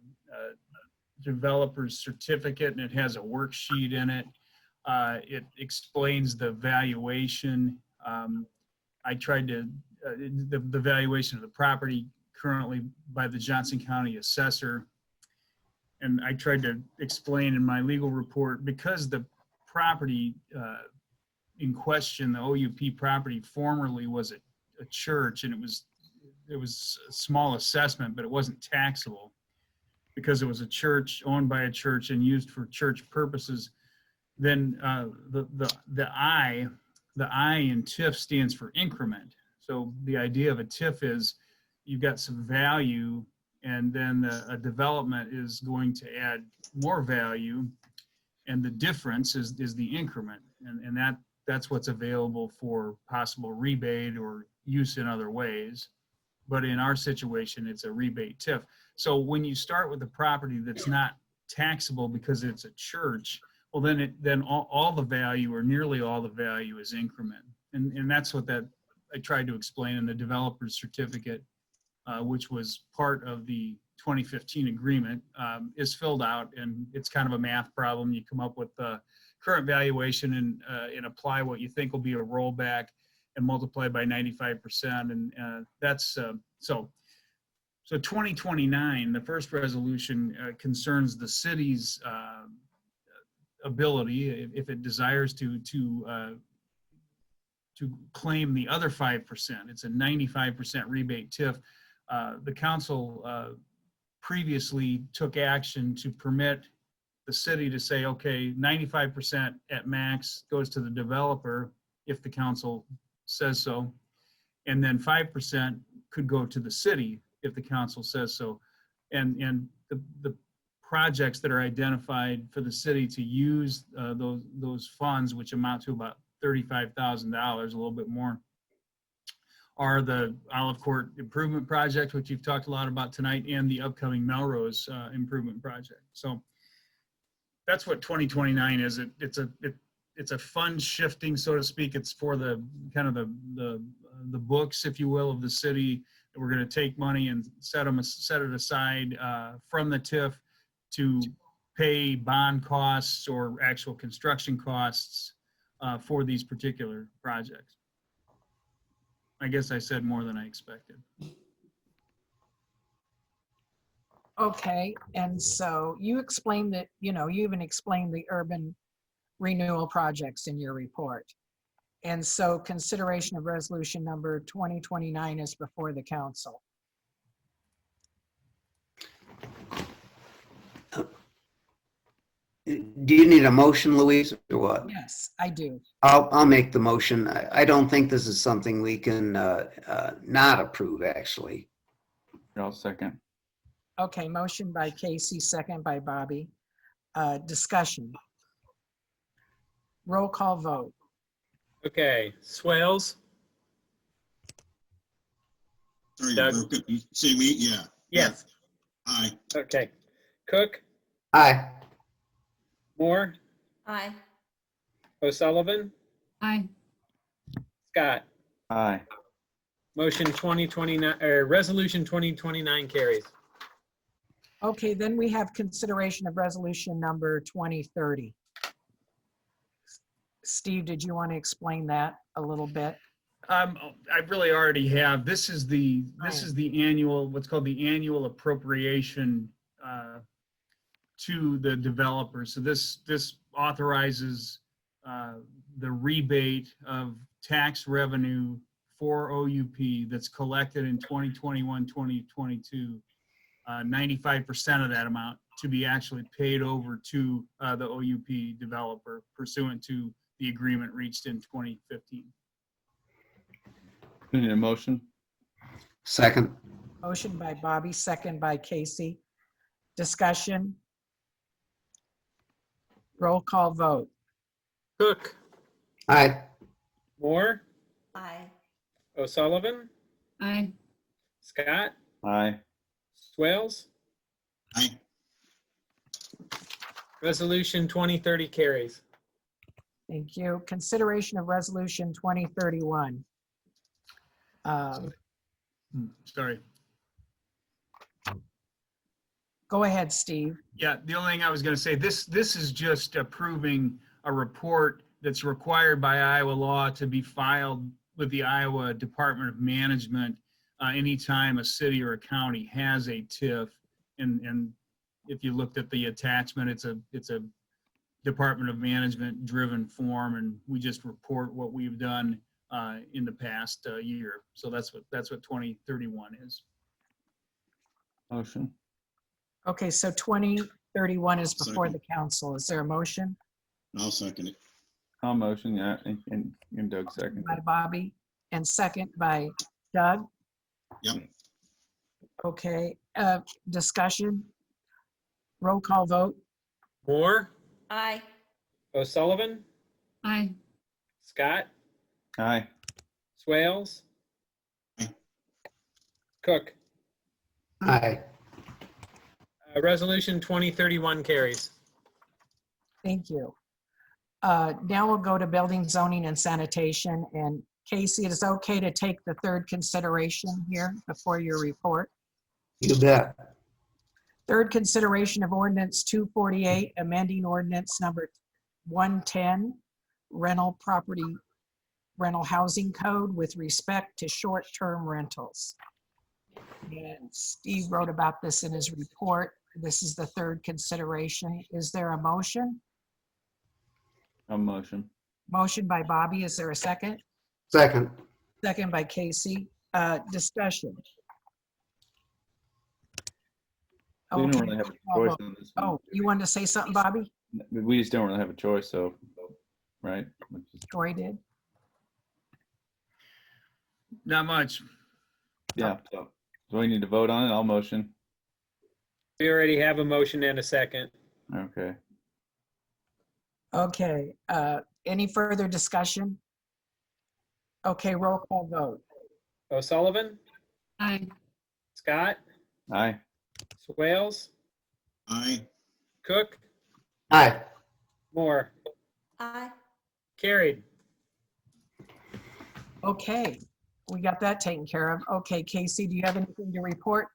developer's certificate, and it has a worksheet in it. It explains the valuation. I tried to, the valuation of the property currently by the Johnson County assessor. And I tried to explain in my legal report, because the property in question, the OUP property formerly was a church, and it was a small assessment, but it wasn't taxable because it was a church owned by a church and used for church purposes. Then the I in TIF stands for increment. So the idea of a TIF is you've got some value, and then a development is going to add more value, and the difference is the increment, and that's what's available for possible rebate or use in other ways. But in our situation, it's a rebate TIF. So when you start with a property that's not taxable because it's a church, well, then all the value, or nearly all the value, is increment. And that's what I tried to explain in the developer's certificate, which was part of the 2015 agreement, is filled out, and it's kind of a math problem. You come up with the current valuation and apply what you think will be a rollback and multiply by 95%. And that's, so 2029, the first resolution concerns the city's ability, if it desires to claim the other 5%. It's a 95% rebate TIF. The council previously took action to permit the city to say, okay, 95% at max goes to the developer if the council says so, and then 5% could go to the city if the council says so. And the projects that are identified for the city to use those funds, which amount to about $35,000, a little bit more, are the Olive Court improvement project, which you've talked a lot about tonight, and the upcoming Melrose improvement project. So that's what 2029 is. It's a fund shifting, so to speak. It's for the kind of the books, if you will, of the city. We're going to take money and set it aside from the TIF to pay bond costs or actual construction costs for these particular projects. I guess I said more than I expected. Okay, and so you explained that, you even explained the urban renewal projects in your report. And so consideration of resolution number 2029 is before the council. Do you need a motion, Louise, or what? Yes, I do. I'll make the motion. I don't think this is something we can not approve, actually. I'll second. Okay, motion by Casey, second by Bobby. Discussion. Roll call vote. Okay, Swales, Sorry, you Doug? broke up. You say me? Yeah. yes. Aye. Okay, Cook, Aye. Moore, Aye. O'Sullivan, Aye. Scott. Aye. Motion 2029, or resolution 2029 carries. Okay, then we have consideration of resolution number 2030. Steve, did you want to explain that a little bit? I really already have. This is the annual, what's called the annual appropriation to the developer. So this authorizes the rebate of tax revenue for OUP that's collected in 2021, 2022. 95% of that amount to be actually paid over to the OUP developer pursuant to the agreement reached in 2015. We need a motion. Second. Motion by Bobby, second by Casey. Discussion. Roll call vote. Cook, Aye. Moore, Aye. O'Sullivan, Aye. Scott, Aye. Swales. Aye. Resolution 2030 carries. Thank you. Consideration of resolution 2031. Sorry. Go ahead, Steve. Yeah, the only thing I was going to say, this is just approving a report that's required by Iowa law to be filed with the Iowa Department of Management anytime a city or a county has a TIF. And if you looked at the attachment, it's a Department of Management driven form, and we just report what we've done in the past year. So that's what 2031 is. Motion. Okay, so 2031 is before the council. Is there a motion? I'll second it. I'll motion, yeah, and Doug second. By Bobby and second by Doug. Yep. Okay, discussion. Roll call vote. Moore, Aye. O'Sullivan, Aye. Scott, Aye. Swales, Aye. Cook. Aye. Resolution 2031 carries. Thank you. Now we'll go to building, zoning, and sanitation. And Casey, it is okay to take the third consideration here before your report. You bet. Third consideration of ordinance 248, amending ordinance number 110, rental housing code with respect to short-term rentals. And Steve wrote about this in his report. This is the third consideration. Is there a motion? I'll motion. Motion by Bobby. Is there a second? Second. Second by Casey. Discussion. We don't Okay, really have a roll choice call vote. on this one. Oh, you wanted to say something, Bobby? We just don't really have a choice, so, right? Troy did. Not much. Yeah, so we need to vote on it. I'll motion. We already have a motion and a second. Okay. Okay, any further discussion? Okay, roll call vote. O'Sullivan, Aye. Scott, Aye. Swales, Aye. Cook, Aye. Moore, Aye. carried. Okay, we got that taken care of. Okay, Casey, do you have anything to report?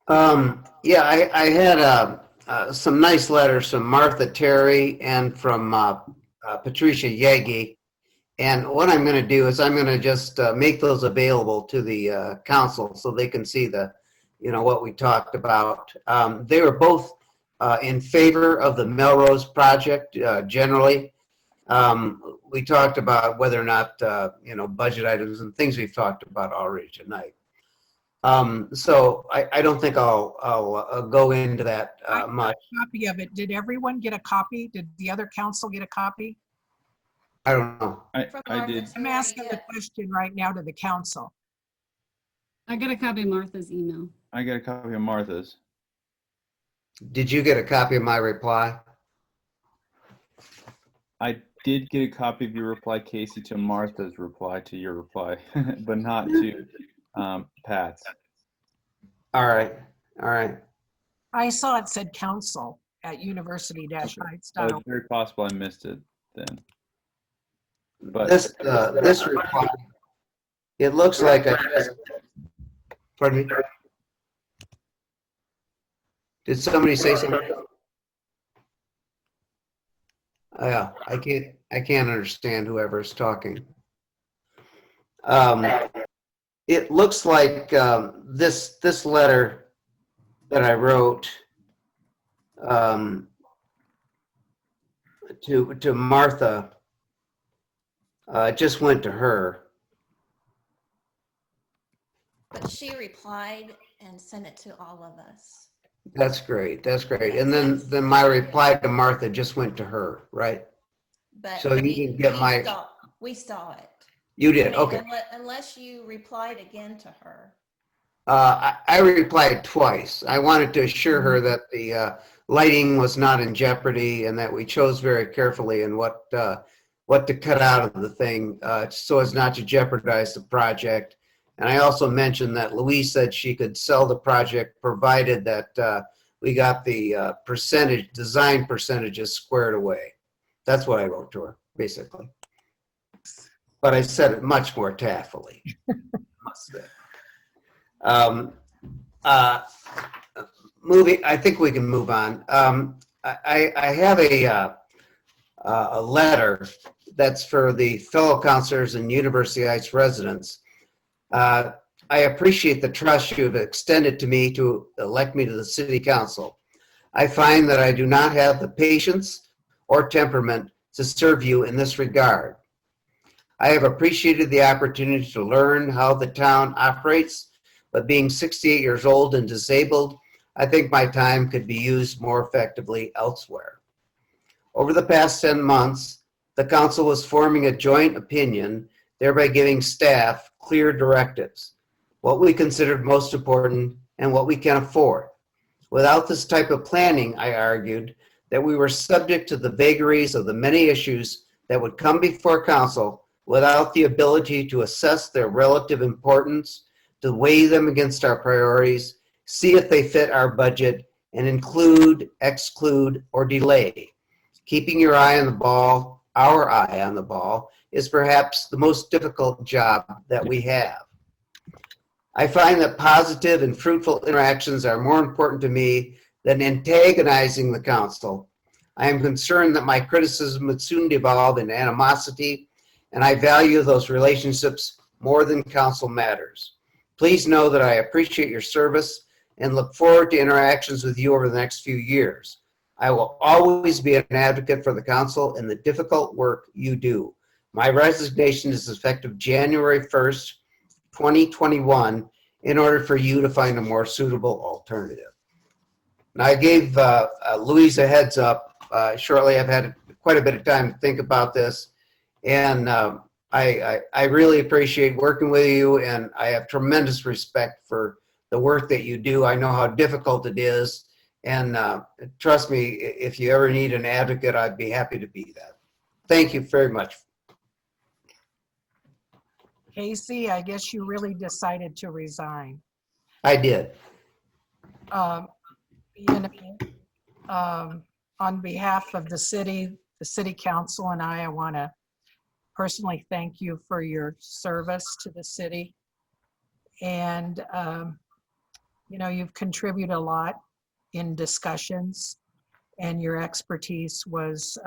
Yeah, I had some nice letters from Martha Terry and from Patricia Yegi. And what I'm going to do is I'm going to just make those available to the council so they can see what we talked about. They were both in favor of the Melrose project generally. We talked about whether or not, budget items and things we've talked about already tonight. So I don't think I'll go into that much. Copy of it. Did everyone get a copy? Did the other council get a copy? I don't know. I did. I'm asking the question right now to the council. I got a copy of Martha's email. I got a copy of Martha's. Did you get a copy of my reply? I did get a copy of your reply, Casey, to Martha's reply to your reply, but not to Pat's. All right. All right. I saw it said council at university-heights. Oh, it's very possible I missed it then. But This reply, it looks like pardon me? Did somebody say something? Yeah, I can't understand whoever's talking. It looks like this letter that I wrote to Martha just went to her. But she replied and sent it to all of us. That's great. That's great. And then my reply to Martha just went to her, right? But So you didn't get my. We saw it. You did. Okay. Unless you replied again to her. I replied twice. I wanted to assure her that the lighting was not in jeopardy and that we chose very carefully and what to cut out of the thing so as not to jeopardize the project. And I also mentioned that Louise said she could sell the project provided that we got the design percentages squared away. That's what I wrote to her, basically. But I said it much more tactfully. Moving, I think we can move on. I have a letter that's for the fellow counselors and University Heights residents. I appreciate the trust you have extended to me to elect me to the city council. I find that I do not have the patience or temperament to serve you in this regard. I have appreciated the opportunity to learn how the town operates, but being 68 years old and disabled, I think my time could be used more effectively elsewhere. Over the past 10 months, the council was forming a joint opinion, thereby giving staff clear directives, what we considered most important and what we can afford. Without this type of planning, I argued that we were subject to the vagaries of the many issues that would come before council without the ability to assess their relative importance, to weigh them against our priorities, see if they fit our budget, and include, exclude, or delay. Keeping your eye on the ball, our eye on the ball, is perhaps the most difficult job that we have. I find that positive and fruitful interactions are more important to me than antagonizing the council. I am concerned that my criticism would soon devolve into animosity, and I value those relationships more than council matters. Please know that I appreciate your service and look forward to interactions with you over the next few years. I will always be an advocate for the council and the difficult work you do. My resignation is effective January 1st, 2021, in order for you to find a more suitable alternative. Now, I gave Louise a heads up shortly. I've had quite a bit of time to think about this, and I really appreciate working with you, and I have tremendous respect for the work that you do. I know how difficult it is, and trust me, if you ever need an advocate, I'd be happy to be that. Thank you very much. Casey, I guess you really decided to resign. I did. On behalf of the city council and I want to personally thank you for your service to the city. And, you know, you've contributed a lot in discussions, and your expertise was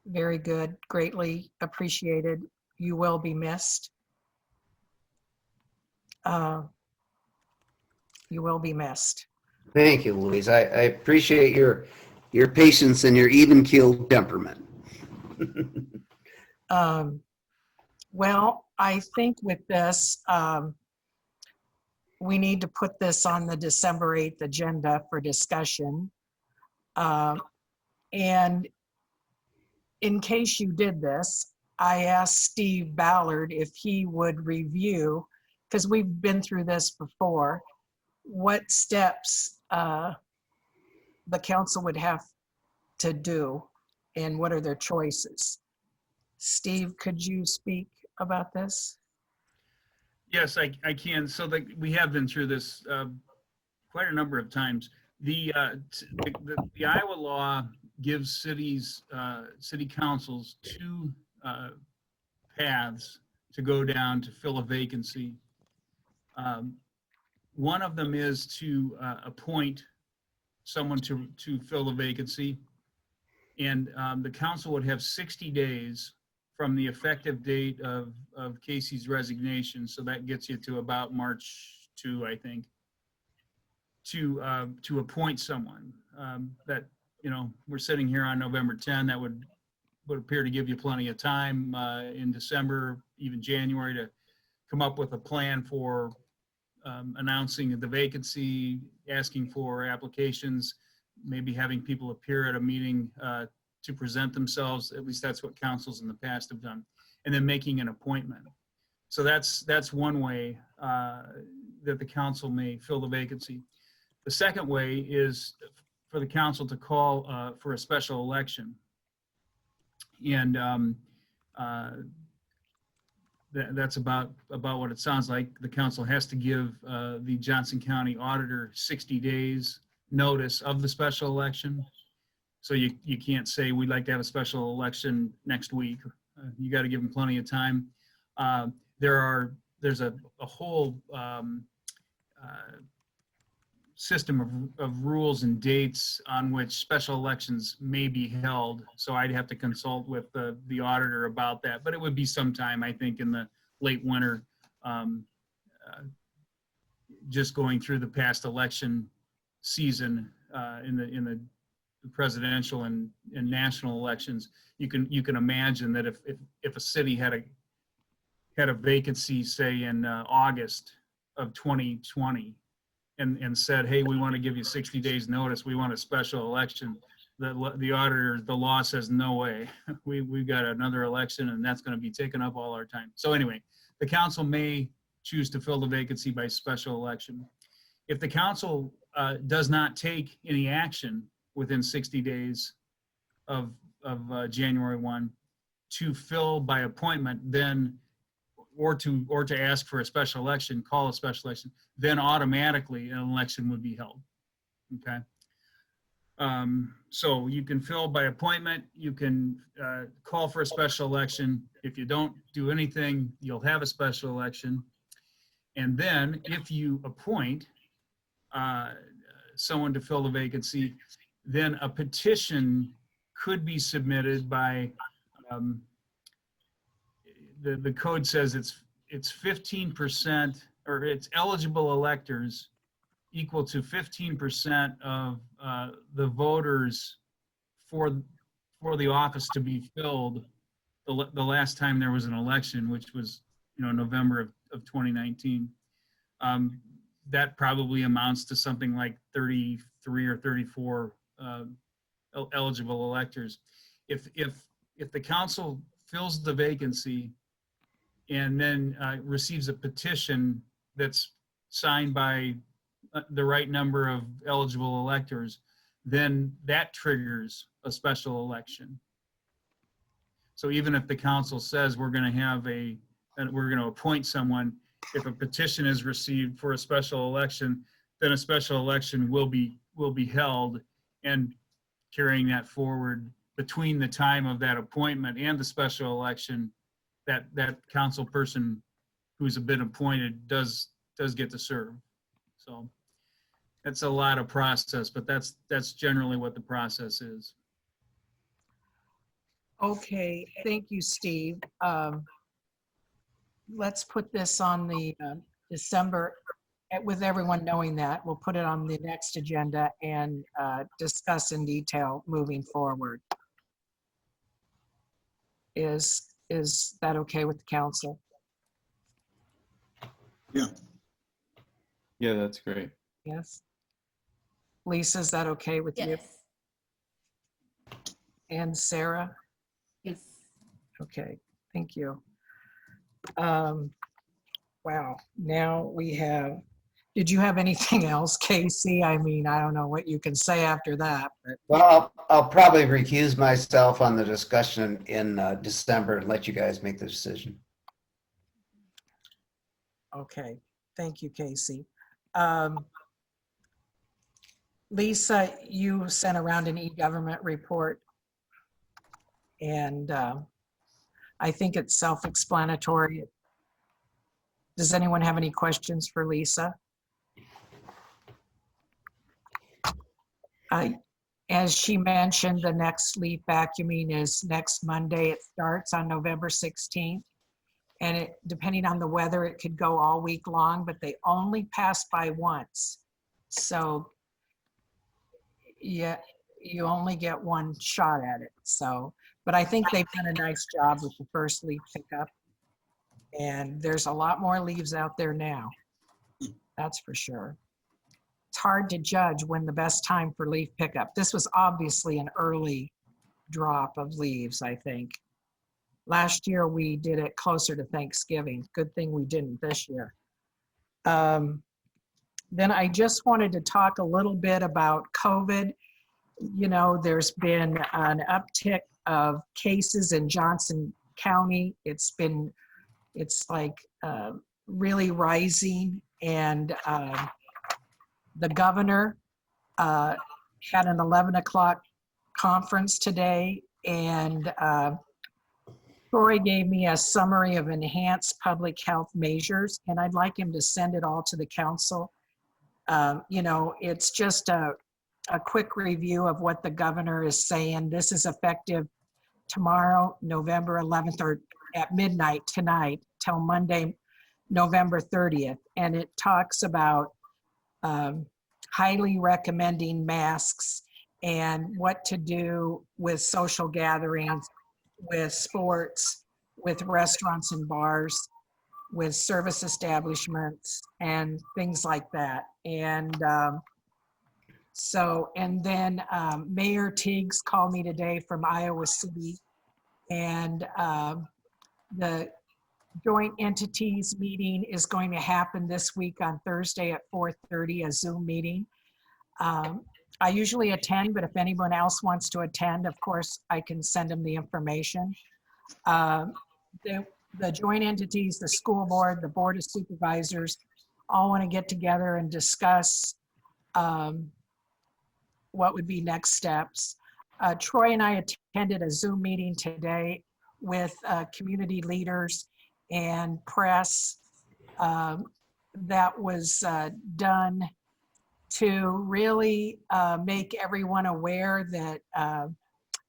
very good, greatly appreciated. You will be missed. You will be missed. Thank you, Louise. I appreciate your patience and your even-keeled temperament. Well, I think with this, we need to put this on the December 8th agenda for discussion. And in case you did this, I asked Steve Ballard if he would review, because we've been through this before, what steps the council would have to do and what are their choices. Steve, could you speak about this? Yes, I can. So we have been through this quite a number of times. The Iowa law gives city councils two paths to go down to fill a vacancy. One of them is to appoint someone to fill the vacancy, and the council would have 60 days from the effective date of Casey's resignation. So that gets you to about March 2, I think, to appoint someone. That, you know, we're sitting here on November 10. That would appear to give you plenty of time in December, even January, to come up with a plan for announcing the vacancy, asking for applications, maybe having people appear at a meeting to present themselves. At least that's what councils in the past have done, and then making an appointment. So that's one way that the council may fill the vacancy. The second way is for the council to call for a special election. And that's about what it sounds like. The council has to give the Johnson County auditor 60 days notice of the special election. So you can't say we'd like to have a special election next week. You got to give them plenty of time. There's a whole system of rules and dates on which special elections may be held. So I'd have to consult with the auditor about that, but it would be sometime, I think, in the late winter, just going through the past election season in the presidential and national elections. You can imagine that if a city had a vacancy, say in August of 2020, and said, hey, we want to give you 60 days notice, we want a special election, the auditor, the law says, no way. We've got another election and that's going to be taking up all our time. So anyway, the council may choose to fill the vacancy by special election. If the council does not take any action within 60 days of January 1 to fill by appointment, then or to ask for a special election, call a special election, then automatically an election would be held. Okay. So you can fill by appointment, you can call for a special election. If you don't do anything, you'll have a special election. And then if you appoint someone to fill the vacancy, then a petition could be submitted by, the code says it's 15%, or it's eligible electors equal to 15% of the voters for the office to be filled the last time there was an election, which was, you know, November of 2019. That probably amounts to something like 33 or 34 eligible electors. If the council fills the vacancy and then receives a petition that's signed by the right number of eligible electors, then that triggers a special election. So even if the council says we're going to appoint someone, if a petition is received for a special election, then a special election will be held, and carrying that forward between the time of that appointment and the special election, that council person who's been appointed does get to serve. So that's a lot of process, but that's generally what the process is. Okay, thank you, Steve. Let's put this on the December, with everyone knowing that, we'll put it on the next agenda and discuss in detail moving forward. Is that okay with the council? Yeah. Yeah, that's great. Yes. Lisa, is that okay with you? Yes. And Sarah? Yes. Okay, thank you. Wow, now we have, did you have anything else, Casey? I mean, I don't know what you can say after that, but. Well, I'll probably recuse myself on the discussion in December and let you guys make the decision. Okay, thank you, Casey. Lisa, you sent around an e-government report, and I think it's self-explanatory. Does anyone have any questions for Lisa? As she mentioned, the next leaf vacuuming is next Monday. It starts on November 16th. And it, depending on the weather, it could go all week long, but they only pass by once. So yeah, you only get one shot at it. So, but I think they've done a nice job with the first leaf pickup. And there's a lot more leaves out there now. That's for sure. It's hard to judge when the best time for leaf pickup. This was obviously an early drop of leaves, I think. Last year, we did it closer to Thanksgiving. Good thing we didn't this year. Then I just wanted to talk a little bit about COVID. You know, there's been an uptick of cases in Johnson County. It's like really rising. And the governor had an 11 o'clock conference today, and Troy gave me a summary of enhanced public health measures, and I'd like him to send it all to the council. You know, it's just a quick review of what the governor is saying. This is effective tomorrow, November 11th, or at midnight tonight till Monday, November 30th. And it talks about highly recommending masks and what to do with social gatherings, with sports, with restaurants and bars, with service establishments and things like that. And then Mayor Tiggs called me today from Iowa City, and the joint entities meeting is going to happen this week on Thursday at 4:30, a Zoom meeting. I usually attend, but if anyone else wants to attend, of course, I can send them the information. The joint entities, the school board, the board of supervisors, all want to get together and discuss what would be next steps. Troy and I attended a Zoom meeting today with community leaders and press that was done to really make everyone aware that I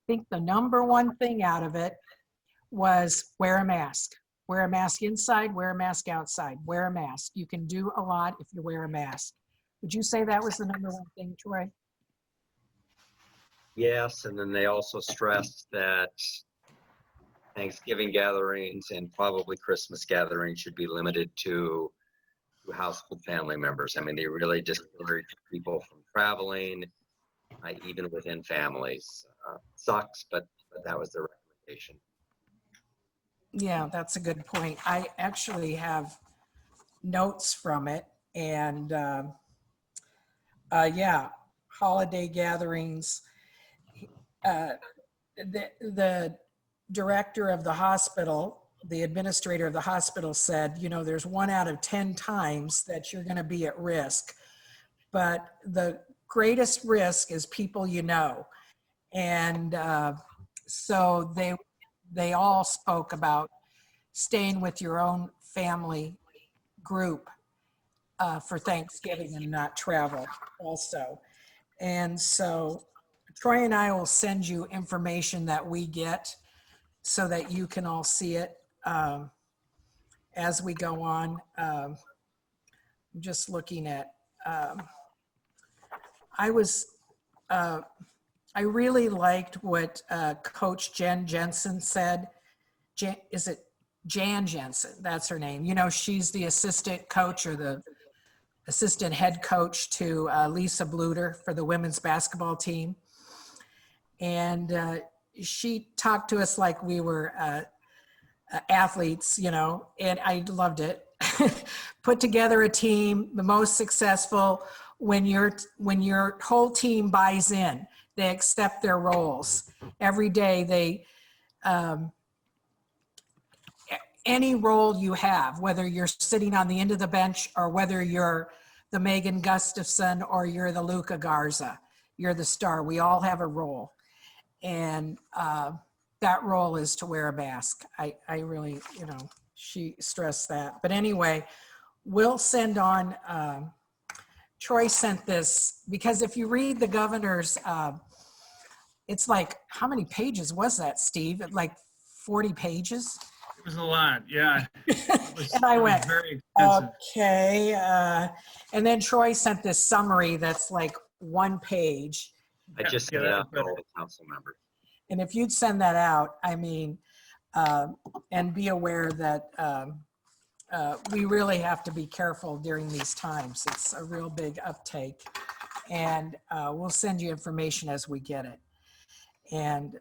think the number one thing out of it was wear a mask. Wear a mask inside, wear a mask outside, wear a mask. You can do a lot if you wear a mask. Would you say that was the number one thing, Troy? Yes, and then they also stressed that Thanksgiving gatherings and probably Christmas gatherings should be limited to household family members. I mean, they really discourage people from traveling, even within families. Sucks, but that was the recommendation. Yeah, that's a good point. I actually have notes from it, and yeah, holiday gatherings. The director of the hospital, the administrator of the hospital said, you know, there's 1 out of 10 times that you're going to be at risk, but the greatest risk is people you know. And so they all spoke about staying with your own family group for Thanksgiving and not travel also. And so Troy and I will send you information that we get so that you can all see it as we go on. I'm just looking at, I really liked what Coach Jen Jensen said. Is it Jan Jensen? That's her name. You know, she's the assistant coach or the assistant head coach to Lisa Bluter for the women's basketball team. And she talked to us like we were athletes, you know, and I loved it. Put together a team, the most successful when your whole team buys in, they accept their roles. Every day they, any role you have, whether you're sitting on the end of the bench or whether you're the Megan Gustafson or you're the Luca Garza, you're the star. We all have a role. And that role is to wear a mask. I really, you know, she stressed that. But anyway, we'll send on, Troy sent this, because if you read the governor's, it's like, how many pages was that, Steve? Like 40 pages? It was a lot, yeah. And I went, very expensive. okay. And then Troy sent this summary that's like 1 page. I just sent it out to all the council members. And if you'd send that out, I mean, and be aware that we really have to be careful during these times. It's a real big uptake. And we'll send you information as we get it. And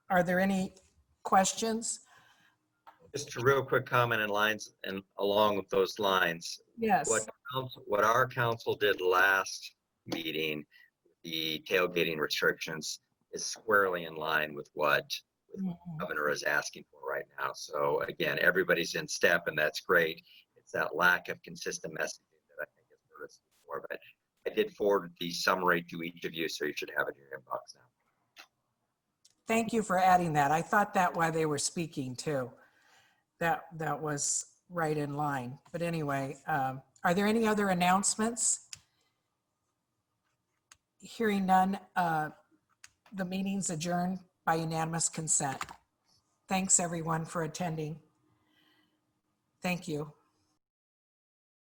are there any questions? Just a real quick comment in lines and along with those lines. Yes. What our council did last meeting, the tailgating restrictions, is squarely in line with what the governor is asking for right now. So again, everybody's in step, and that's great. It's that lack of consistent messaging that I think is hurt us before. But I did forward the summary to each of you, so you should have it in your inbox now. Thank you for adding that. I thought that while they were speaking too. That was right in line. But anyway, are there any other announcements? Hearing none, the meeting's adjourned by unanimous consent. Thanks everyone for attending. Thank you.